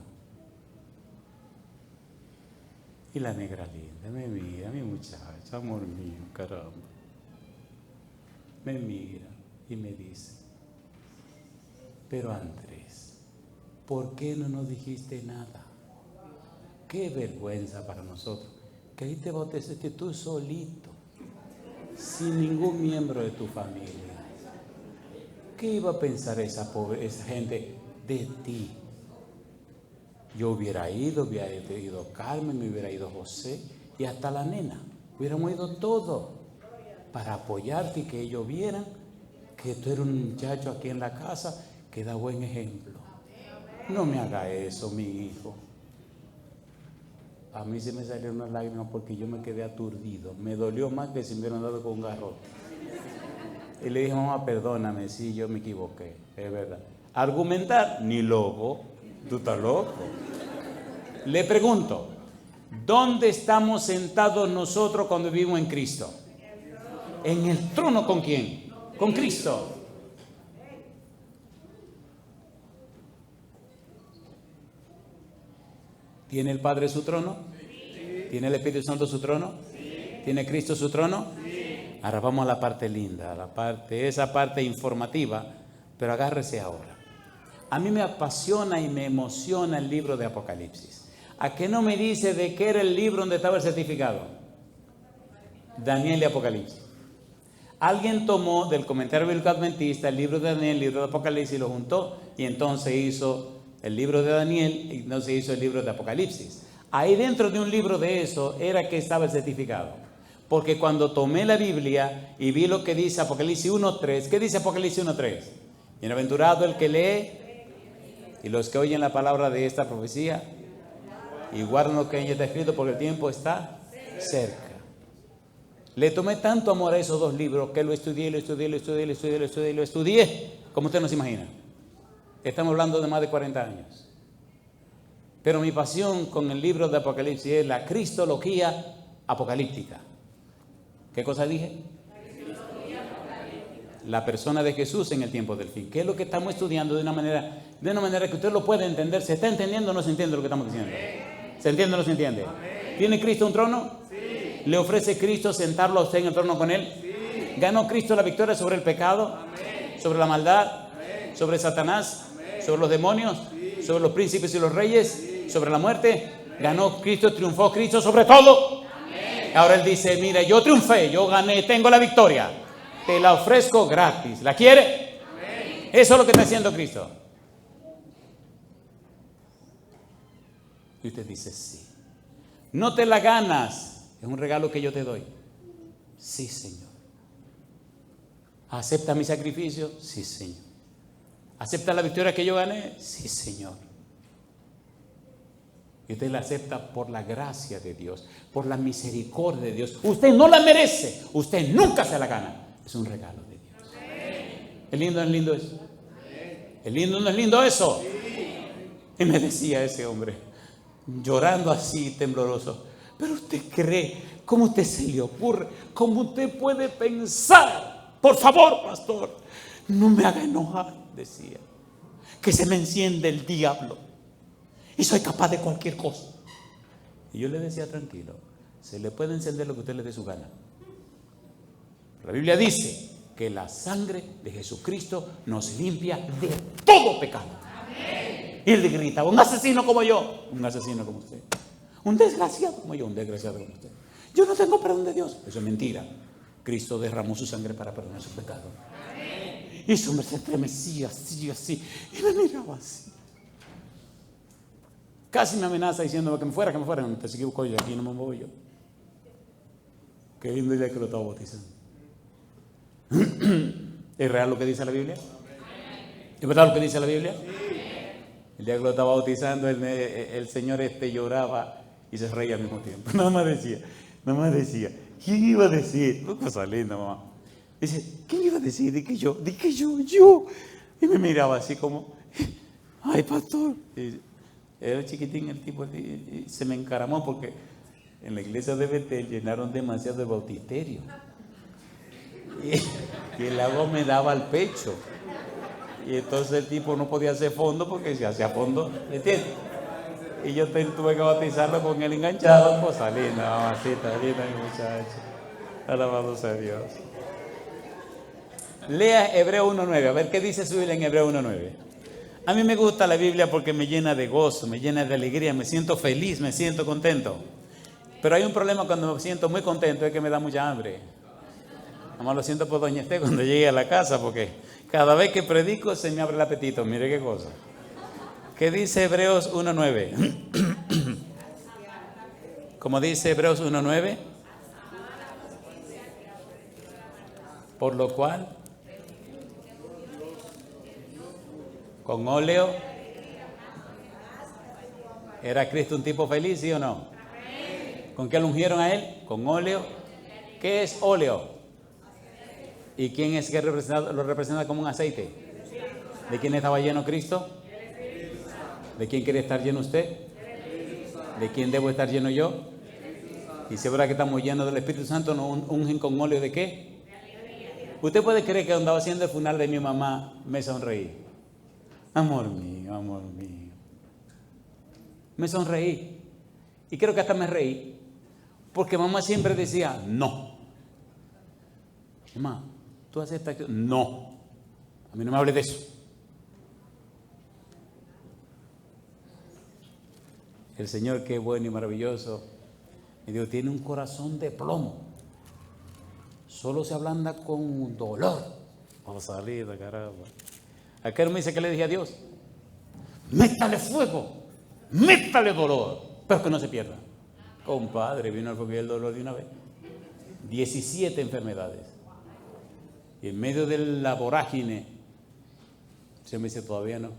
Y la negra linda me mira, mi muchacha, amor mío, caramba. Me mira y me dice, pero Andrés, ¿por qué no nos dijiste nada? Qué vergüenza para nosotros, que ahí te bautizaste tú solito, sin ningún miembro de tu familia. ¿Qué iba a pensar esa gente de ti? Yo hubiera ido Carmen, me hubiera ido José y hasta la nena. Hubiéramos ido todos para apoyarte y que ellos vieran que tú eres un muchacho aquí en la casa que da buen ejemplo. No me haga eso, mi hijo. A mí se me salieron unas lágrimas porque yo me quedé aturdido. Me dolió más que si me hubieran dado con un garrote. Y le dije, mamá, perdóname, sí, yo me equivoqué, es verdad. Argumentar, ni loco, tú estás loco. Le pregunto, ¿dónde estamos sentados nosotros cuando vivimos en Cristo? ¿En el trono con quién? Con Cristo. ¿Tiene el Padre su trono? ¿Tiene el Espíritu Santo su trono? ¿Tiene Cristo su trono? Ahora vamos a la parte linda, esa parte informativa, pero agárrese ahora. A mí me apasiona y me emociona el libro de Apocalipsis. ¿A qué no me dice de qué era el libro donde estaba el certificado? Daniel y Apocalipsis. Alguien tomó del comentario bíblico adventista el libro de Daniel, el libro de Apocalipsis y lo juntó y entonces hizo el libro de Daniel y entonces hizo el libro de Apocalipsis. Ahí dentro de un libro de eso era que estaba el certificado. Porque cuando tomé la Biblia y vi lo que dice Apocalipsis 1.3, ¿qué dice Apocalipsis 1.3? Bienaventurado el que lee y los que oyen la palabra de esta profecía y guardan lo que en ella está escrito porque el tiempo está cerca. Le tomé tanto amor a esos 2 libros que lo estudié, como usted no se imagina. Estamos hablando de más de 40 años. Pero mi pasión con el libro de Apocalipsis es la cristología apocalíptica. ¿Qué cosa dije? La persona de Jesús en el tiempo del fin. ¿Qué es lo que estamos estudiando de una manera que usted lo pueda entender? ¿Se está entendiendo o no se entiende lo que estamos diciendo? ¿Se entiende o no se entiende? ¿Tiene Cristo un trono? ¿Le ofrece Cristo sentarlo a usted en el trono con Él? ¿Sí? ¿Ganó Cristo la victoria sobre el pecado? Amén. ¿Sobre la maldad? Amén. ¿Sobre Satanás? Amén. ¿Sobre los demonios? Sí. ¿Sobre los príncipes y los reyes? Sí. ¿Sobre la muerte? Amén. ¿Ganó Cristo, triunfó Cristo sobre todo? Amén. Ahora Él dice, mira, yo triunfé, yo gané, tengo la victoria. Amén. Te la ofrezco gratis. ¿La quiere? Amén. Eso es lo que está haciendo Cristo. Y usted dice, sí. No te la ganas. Es un regalo que yo te doy. Sí, Señor. ¿Acepta mi sacrificio? Sí, Señor. ¿Acepta la victoria que yo gané? Sí, Señor. Y usted la acepta por la gracia de Dios, por la misericordia de Dios. Usted no la merece. Usted nunca se la gana. Es un regalo de Dios. ¿Es lindo o no es lindo eso? ¿Es lindo o no es lindo eso? Y me decía ese hombre, llorando así, tembloroso. Pero usted cree, ¿cómo usted se le ocurre? ¿Cómo usted puede pensar? Por favor, pastor, no me haga enojar, decía. Que se me enciende el diablo y soy capaz de cualquier cosa. Y yo le decía, tranquilo, se le puede encender lo que usted le dé su gana. La Biblia dice que la sangre de Jesucristo nos limpia de todo pecado. Amén. Y él le gritaba, un asesino como yo, un asesino como usted. Un desgraciado como yo, un desgraciado como usted. Yo no tengo perdón de Dios. Eso es mentira. Cristo derramó su sangre para perdonar sus pecados. Amén. Y su hombre se estremecía así, así. Y me miraba así. Casi me amenaza diciéndome que me fuera. No te sigo con yo, aquí no me muevo yo. Qué lindo día que lo estaba bautizando. ¿Es real lo que dice la Biblia? ¿Es verdad lo que dice la Biblia? El día que lo estaba bautizando, el Señor lloraba y se reía al mismo tiempo. Nada más decía, ¿quién iba a decir? Una cosa linda, mamá. Dice, ¿quién iba a decir? Dije yo. Y me miraba así como, ay, pastor. Y era chiquitín el tipo, y se me encaramó porque en la iglesia de Betel llenaron demasiado el bautisterio. Y el agua me daba al pecho. Y entonces el tipo no podía hacer fondo porque si hacía fondo, ¿entiendes? Y yo tuve que bautizarlo con él enganchado. Cosa linda, mamacita, linda mi muchacho. Alabado sea Dios. Lea Hebreo 1.9. A ver qué dice su Biblia en Hebreo 1.9. A mí me gusta la Biblia porque me llena de gozo, me llena de alegría, me siento feliz, me siento contento. Pero hay un problema cuando me siento muy contento, es que me da mucha hambre. Además lo siento por doña Esté cuando llegue a la casa, porque cada vez que predico se me abre el apetito. Mire qué cosa. ¿Qué dice Hebreos 1.9? Como dice Hebreos 1.9. Por lo cual, con óleo, ¿era Cristo un tipo feliz, sí o no? ¿Con qué lo ungieron a él? Con óleo. ¿Qué es óleo? ¿Y quién es que lo representa como un aceite? ¿De quién estaba lleno Cristo? ¿De quién quiere estar lleno usted? ¿De quién debo estar lleno yo? Y si es verdad que estamos llenos del Espíritu Santo, ¿nos ungen con óleo de qué? Usted puede creer que cuando andaba haciendo el funeral de mi mamá me sonreí. Amor mío, amor mío. Me sonreí. Y creo que hasta me reí. Porque mamá siempre decía, no. Mamá, ¿tú aceptas que? No. A mí no me hable de eso. El Señor, que es bueno y maravilloso, me dijo, tiene un corazón de plomo. Solo se ablanda con dolor. Vamos a salir de caramba. Aquel me dice que le dije a Dios, métale fuego, métale dolor, pero que no se pierda. Compadre, vino el fuego y el dolor de una vez. 17 enfermedades. Y en medio de la vorágine, se me dice, todavía no.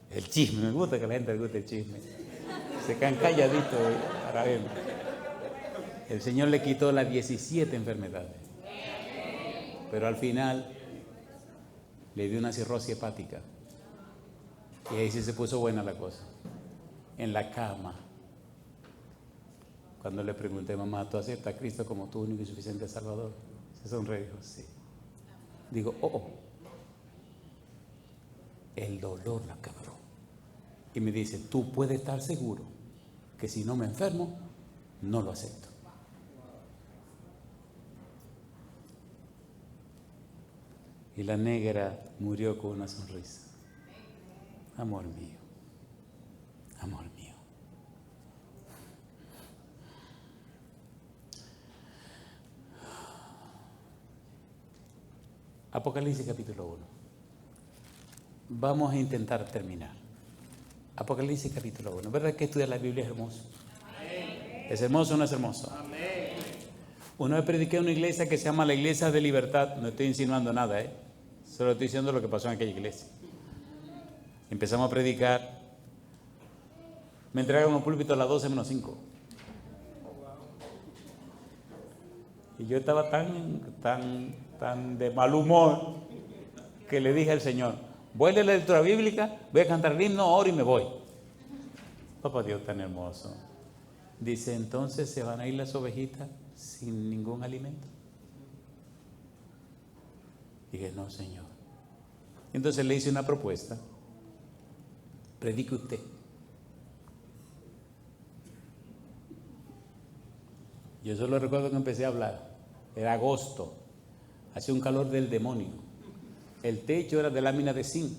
El chisme, me gusta que a la gente le guste el chisme. Se quedan calladitos para ver. El Señor le quitó las 17 enfermedades. Pero al final le dio una cirrosis hepática. Y ahí sí se puso buena la cosa. En la cama. Cuando le pregunté, mamá, ¿tú aceptas a Cristo como tu único y suficiente Salvador? Se sonrió y dijo, sí. Digo, el dolor la quebró. Y me dice, tú puedes estar seguro que si no me enfermo, no lo acepto. Y la negra murió con una sonrisa. Amor mío, amor mío. Apocalipsis capítulo 1. Vamos a intentar terminar. Apocalipsis capítulo 1. ¿Verdad que estudiar la Biblia es hermoso? Amén. ¿Es hermoso o no es hermoso? Amén. Una vez prediqué en una iglesia que se llama la Iglesia de Libertad. No estoy insinuando nada, solo estoy diciendo lo que pasó en aquella iglesia. Empezamos a predicar. Me entregaron un púlpito a las 12:05. Y yo estaba tan de mal humor que le dije al Señor, Voy a leer la lectura bíblica, voy a cantar el himno, oro y me voy. Papá Dios tan hermoso. Dice, entonces se van a ir las ovejitas sin ningún alimento. Dije, no, Señor. Entonces le hice una propuesta. Predique usted. Yo solo recuerdo que empecé a hablar. Era agosto. Hacía un calor del demonio. El techo era de lámina de zinc.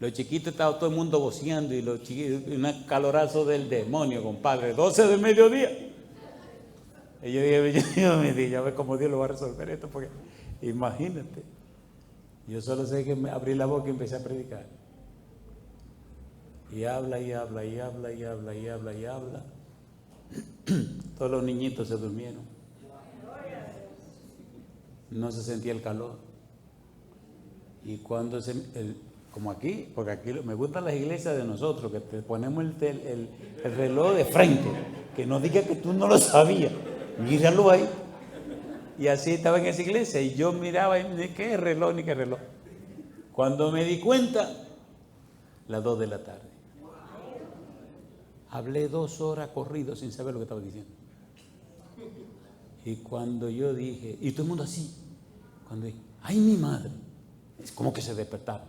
Los chiquitos estaba todo el mundo voceando y los chiquitos, un calorazo del demonio, compadre. 12 del mediodía. Y yo dije, ya ve cómo Dios lo va a resolver esto, porque imagínate. Yo solo sé que me abrí la boca y empecé a predicar. Y habla, y habla, y habla, y habla, y habla, y habla. Todos los niñitos se durmieron. No se sentía el calor. Y cuando como aquí, porque aquí me gustan las iglesias de nosotros, que te ponemos el reloj de frente, que no diga que tú no lo sabías. Míralo ahí. Y así estaba en esa iglesia y yo miraba, ni qué reloj, ni qué reloj. Cuando me di cuenta, las 2 de la tarde. Hablé 2 horas corridos sin saber lo que estaba diciendo. Y cuando yo dije, y todo el mundo así, cuando dije, ay mi madre, es como que se despertaron.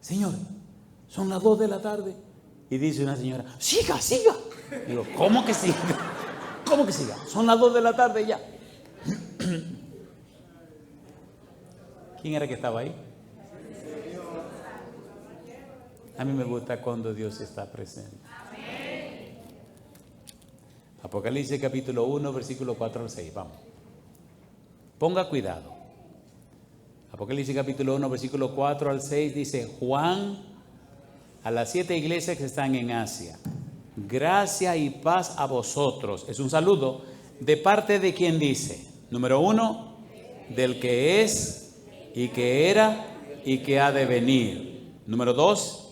Señor, son las 2 de la tarde. Y dice una señora, siga, siga. Digo, ¿cómo que siga? ¿Cómo que siga? Son las 2 de la tarde ya. ¿Quién era que estaba ahí? A mí me gusta cuando Dios está presente. Apocalipsis capítulo 1, versículo 4 al 6. Vamos. Ponga cuidado. Apocalipsis capítulo 1, versículo 4 al 6 dice, Juan, a las 7 iglesias que están en Asia, gracia y paz a vosotros. Es un saludo de parte de quien dice, número 1, del que es y que era y que ha de venir. Número 2,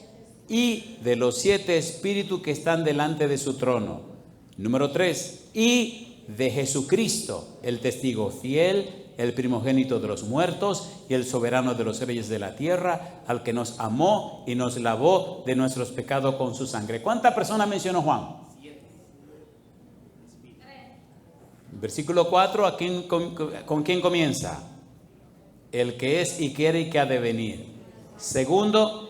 y de los 7 espíritus que están delante de su trono. Número 3, y de Jesucristo, el testigo fiel, el primogénito de los muertos y el soberano de los reyes de la tierra, al que nos amó y nos lavó de nuestros pecados con su sangre. ¿Cuántas personas mencionó Juan? 7. Versículo 4, ¿con quién comienza? El que es y quiere y que ha de venir. Segundo,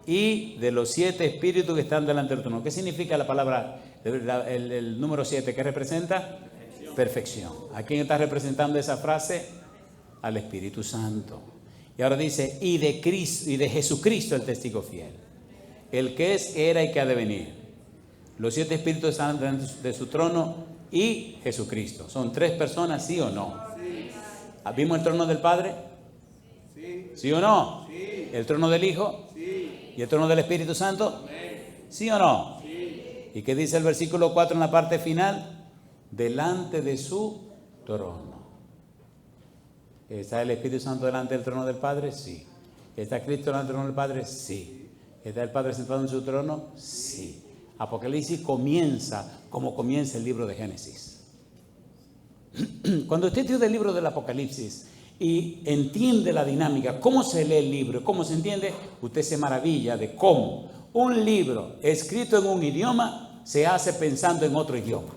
y de los 7 espíritus que están delante del trono. ¿Qué significa la palabra, el número 7? ¿Qué representa? Perfección. ¿A quién está representando esa frase? Al Espíritu Santo. Y ahora dice, y de Cristo, y de Jesucristo, el testigo fiel. El que es, era y que ha de venir. Los 7 espíritus están delante de su trono y Jesucristo. ¿Son 3 personas, sí o no? Sí. ¿Vimos el trono del Padre? Sí. ¿Sí o no? Sí. ¿El trono del Hijo? Sí. ¿Y el trono del Espíritu Santo? ¿Sí o no? Sí. ¿Y qué dice el versículo 4 en la parte final? Delante de su trono. ¿Está el Espíritu Santo delante del trono del Padre? Sí. ¿Está Cristo delante del trono del Padre? Sí. ¿Está el Padre sentado en su trono? Sí. Apocalipsis comienza como comienza el libro de Génesis. Cuando usted estudia el libro del Apocalipsis y entiende la dinámica, cómo se lee el libro, cómo se entiende, usted se maravilla de cómo un libro escrito en un idioma se hace pensando en otro idioma.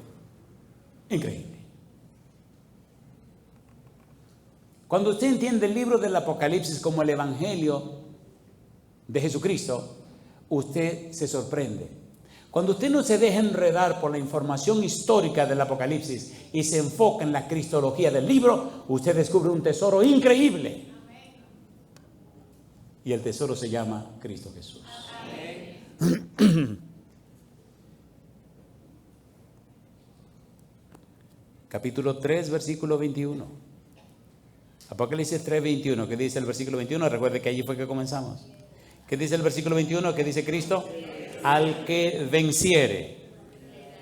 Increíble. Cuando usted entiende el libro del Apocalipsis como el Evangelio de Jesucristo, usted se sorprende. Cuando usted no se deja enredar por la información histórica del Apocalipsis y se enfoca en la cristología del libro, usted descubre un tesoro increíble. Y el tesoro se llama Cristo Jesús. Capítulo 3, versículo 21. Apocalipsis 3, 21. ¿Qué dice el versículo 21? Recuerde que allí fue que comenzamos. ¿Qué dice el versículo 21? ¿Qué dice Cristo? Al que venciere,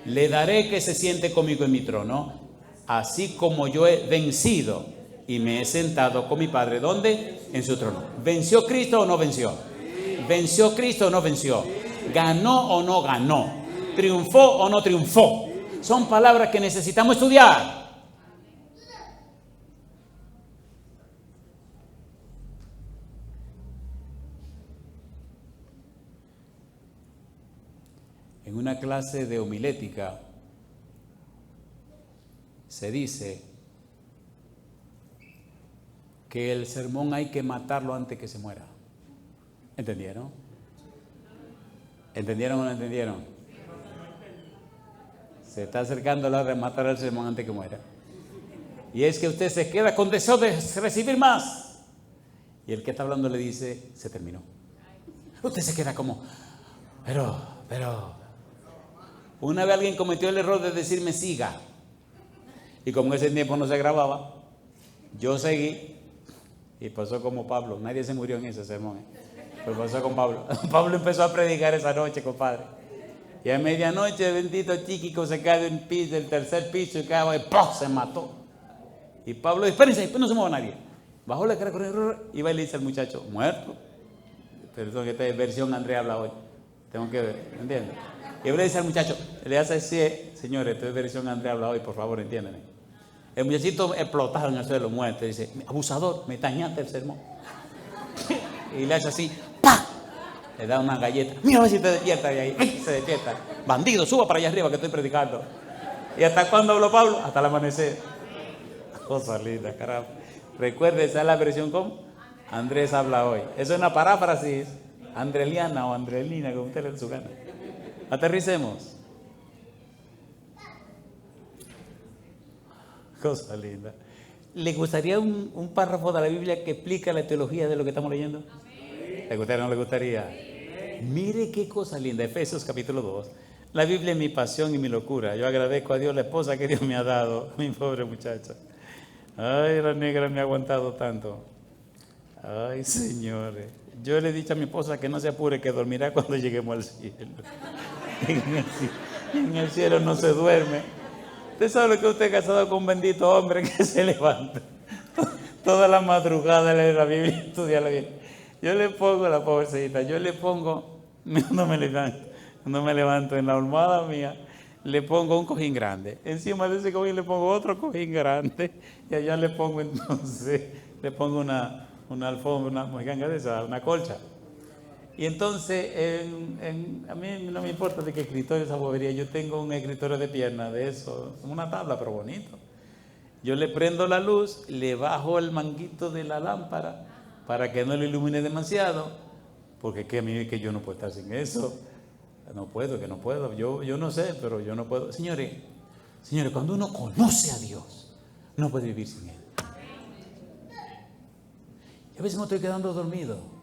le daré que se siente conmigo en mi trono, así como yo he vencido y me he sentado con mi Padre. ¿Dónde? En su trono. ¿Venció Cristo o no venció? ¿Venció Cristo o no venció? ¿Ganó o no ganó? ¿Triunfó o no triunfó? Son palabras que necesitamos estudiar. En una clase de homilética se dice que el sermón hay que matarlo antes que se muera. ¿Entendieron? ¿Entendieron o no entendieron? Se está acercando la hora de matar al sermón antes que muera. Y es que usted se queda con deseo de recibir más. Y el que está hablando le dice, se terminó. Usted se queda como, pero. Una vez alguien cometió el error de decirme siga. Y como ese tiempo no se grababa, yo seguí. Y pasó como Pablo. Nadie se murió en ese sermón. Pues pasó con Pablo. Pablo empezó a predicar esa noche, compadre. Y a medianoche, bendito chiquico, se cae del tercer piso y cae, ¡pum!, se mató. Y Pablo dice, espérense, no se mueva nadie. Bajó la cara con el y va y le dice al muchacho, muerto. Perdón, esta es versión Andrea habla hoy. Tengo que ver, ¿entiendes? Y le dice al muchacho, le hace así, señores, esta es versión Andrea habla hoy, por favor, entiéndanme. El muchachito explotado en el suelo, muerto, dice, abusador, me dañaste el sermón. Y le hace así, ¡pah! Le da una galleta, mira a ver si te despierta de ahí. Se despierta, bandido, suba para allá arriba que estoy predicando. ¿Y hasta cuándo habló Pablo? Hasta el amanecer. Cosa linda, carajo. Recuerde, esa es la versión como Andrés habla hoy. Eso es una paráfrasis andreliana o andrelina, como usted le dé su gana. Aterricemos. Cosa linda. ¿Le gustaría un párrafo de la Biblia que explica la teología de lo que estamos leyendo? ¿Le gustaría o no le gustaría? Mire qué cosa linda. Efesios capítulo 2. La Biblia es mi pasión y mi locura. Yo agradezco a Dios la esposa que Dios me ha dado. Mi pobre muchacha. Ay, la negra me ha aguantado tanto. Ay, señores. Yo le he dicho a mi esposa que no se apure, que dormirá cuando lleguemos al cielo. En el cielo no se duerme. Usted sabe lo que usted es casado con un bendito hombre que se levanta toda la madrugada a leer la Biblia y estudiar la Biblia. Yo le pongo, la pobrecita, no me levanto en la almohada mía, le pongo un cojín grande. Encima de ese cojín le pongo otro cojín grande y allá le pongo una alfombra, una mojiganga de esa, una colcha. Y entonces, a mí no me importa de qué escritorio esa bobería. Yo tengo un escritorio de pierna de eso, una tabla, pero bonito. Yo le prendo la luz, le bajo el manguito de la lámpara para que no le ilumine demasiado, porque que yo no puedo estar sin eso. No puedo. Yo no sé, pero yo no puedo. Señores, cuando uno conoce a Dios, no puede vivir sin Él. Y a veces me estoy quedando dormido.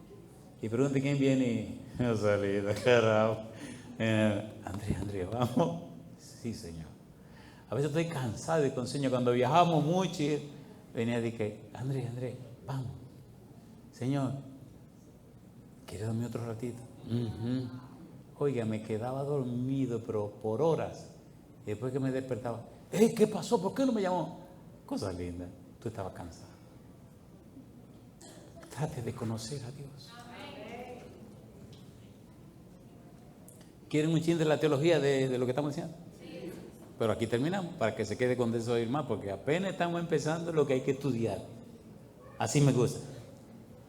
Y pregunte quién viene y no salida, carajo. Andrea, vamos. Sí, Señor. A veces estoy cansado y con sueño. Cuando viajamos mucho, venía de que, Andrea, vamos. Señor, ¿quiere dormir otro ratito? Oiga, me quedaba dormido, pero por horas. Y después que me despertaba, ¿qué pasó? ¿Por qué no me llamó? Cosa linda, tú estabas cansado. Trate de conocer a Dios. ¿Quieren un chin de la teología de lo que estamos diciendo? Sí. Pero aquí terminamos, para que se quede con deseo de ir más, porque apenas estamos empezando lo que hay que estudiar. Así me gusta.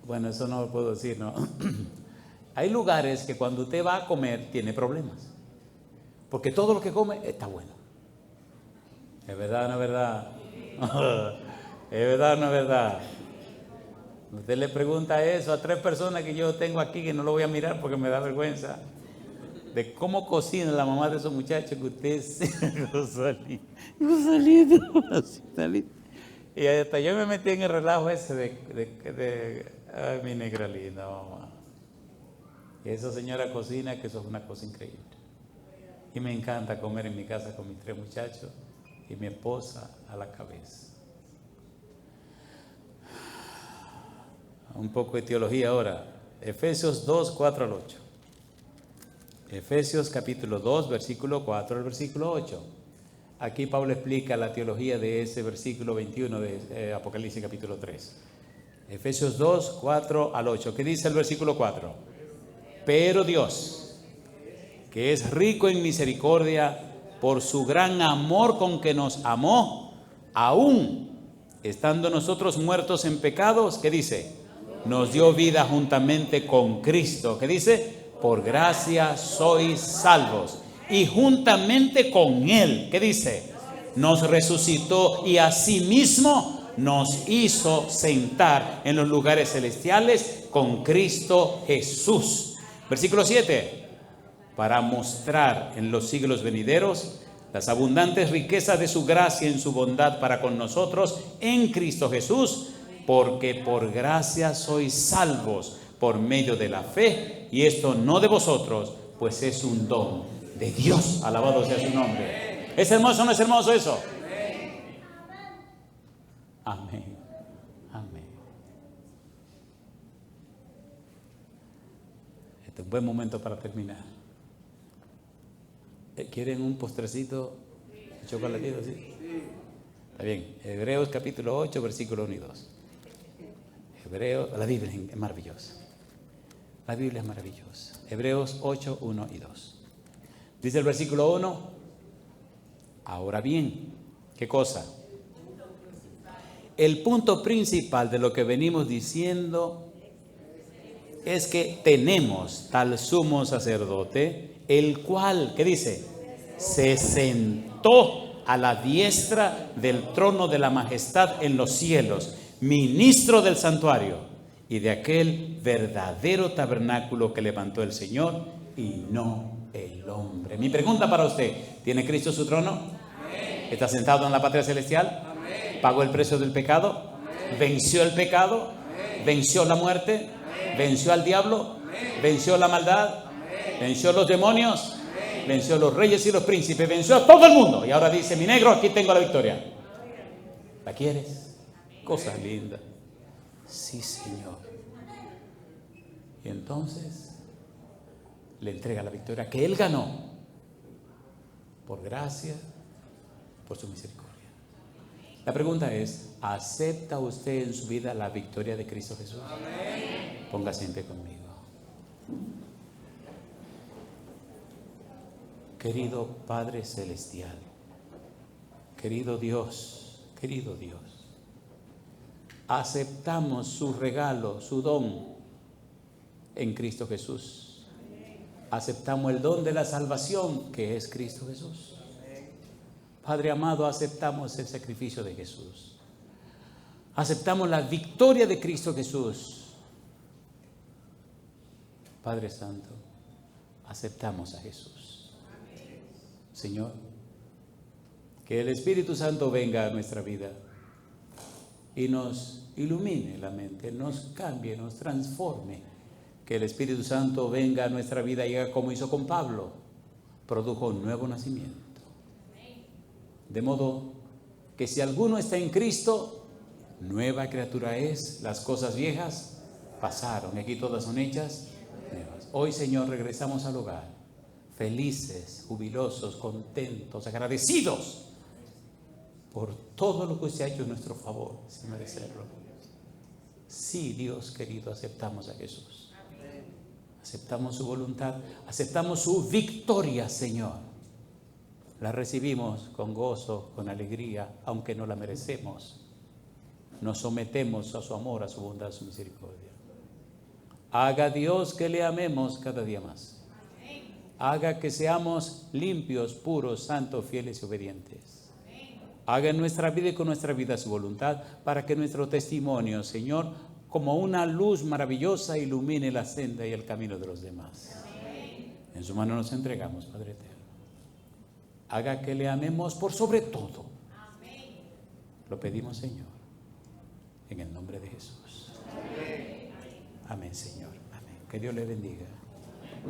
Bueno, eso no lo puedo decir, ¿no? Hay lugares que cuando usted va a comer tiene problemas, porque todo lo que come está bueno. ¿Es verdad o no es verdad? ¿Es verdad o no es verdad? Usted le pregunta eso a 3 personas que yo tengo aquí, que no lo voy a mirar porque me da vergüenza, de cómo cocina la mamá de esos muchachos que usted salí. Y hasta yo me metí en el relajo ese ay, mi negra linda, mamá. Y esa señora cocina, que eso es una cosa increíble. Y me encanta comer en mi casa con mis 3 muchachos y mi esposa a la cabeza. Un poco de teología ahora. Efesios 2, 4 al 8. Efesios capítulo 2, versículo 4 al versículo 8. Aquí Pablo explica la teología de ese versículo 21 de Apocalipsis capítulo 3. Efesios 2, 4 al 8. ¿Qué dice el versículo 4? Pero Dios, que es rico en misericordia, por su gran amor con que nos amó, aún estando nosotros muertos en pecados, ¿qué dice? Nos dio vida juntamente con Cristo. ¿Qué dice? Por gracia sois salvos. y juntamente con Él, ¿qué dice? Nos resucitó y asimismo nos hizo sentar en los lugares celestiales con Cristo Jesús. Versículo 7. Para mostrar en los siglos venideros las abundantes riquezas de su gracia en su bondad para con nosotros en Cristo Jesús, porque por gracia sois salvos por medio de la fe, y esto no de vosotros, pues es un don de Dios. Alabado sea su nombre. ¿Es hermoso o no es hermoso eso? Amén. Amén. Este es un buen momento para terminar. ¿Quieren un postrecito? ¿Chocolatito? ¿Sí? Está bien. Hebreos capítulo 8, versículo 1 y 2. Hebreos, la Biblia es maravillosa. La Biblia es maravillosa. Hebreos 8, 1 y 2. Dice el versículo 1. Ahora bien, ¿qué cosa? El punto principal de lo que venimos diciendo es que tenemos tal sumo sacerdote, el cual, ¿qué dice? Se sentó a la diestra del trono de la majestad en los cielos, ministro del santuario y de aquel verdadero tabernáculo que levantó el Señor y no el hombre. Mi pregunta para usted: ¿tiene Cristo su trono? ¿Está sentado en la patria celestial? ¿Pagó el precio del pecado? ¿Venció el pecado? ¿Venció la muerte? ¿Venció al diablo? ¿Venció la maldad? ¿Venció los demonios? ¿Venció los reyes y los príncipes? ¿Venció a todo el mundo? Y ahora dice: mi negro, aquí tengo la victoria. ¿La quieres? Cosa linda. Sí, Señor. Y entonces le entrega la victoria que Él ganó por gracia, por su misericordia. La pregunta es: ¿acepta usted en su vida la victoria de Cristo Jesús? Amén. Póngase en pie conmigo. Querido Padre Celestial, querido Dios, aceptamos su regalo, su don en Cristo Jesús. Aceptamos el don de la salvación que es Cristo Jesús. Padre amado, aceptamos el sacrificio de Jesús. Aceptamos la victoria de Cristo Jesús. Padre Santo, aceptamos a Jesús. Señor, que el Espíritu Santo venga a nuestra vida y nos ilumine la mente, nos cambie, nos transforme. Que el Espíritu Santo venga a nuestra vida y haga como hizo con Pablo, produjo un nuevo nacimiento. De modo que si alguno está en Cristo, nueva criatura es, las cosas viejas pasaron, aquí todas son hechas nuevas. Hoy, Señor, regresamos al hogar, felices, jubilosos, contentos, agradecidos por todo lo que usted ha hecho en nuestro favor, sin merecerlo. Sí, Dios querido, aceptamos a Jesús. Aceptamos su voluntad, aceptamos su victoria, Señor. La recibimos con gozo, con alegría, aunque no la merecemos. Nos sometemos a su amor, a su bondad, a su misericordia. Haga Dios que le amemos cada día más. Haga que seamos limpios, puros, santos, fieles y obedientes. Haga en nuestra vida y con nuestra vida su voluntad, para que nuestro testimonio, Señor, como una luz maravillosa, ilumine la senda y el camino de los demás. En su mano nos entregamos, Padre eterno. Haga que le amemos por sobre todo. Lo pedimos, Señor, en el nombre de Jesús. Amén, Señor. Amén. Que Dios le bendiga.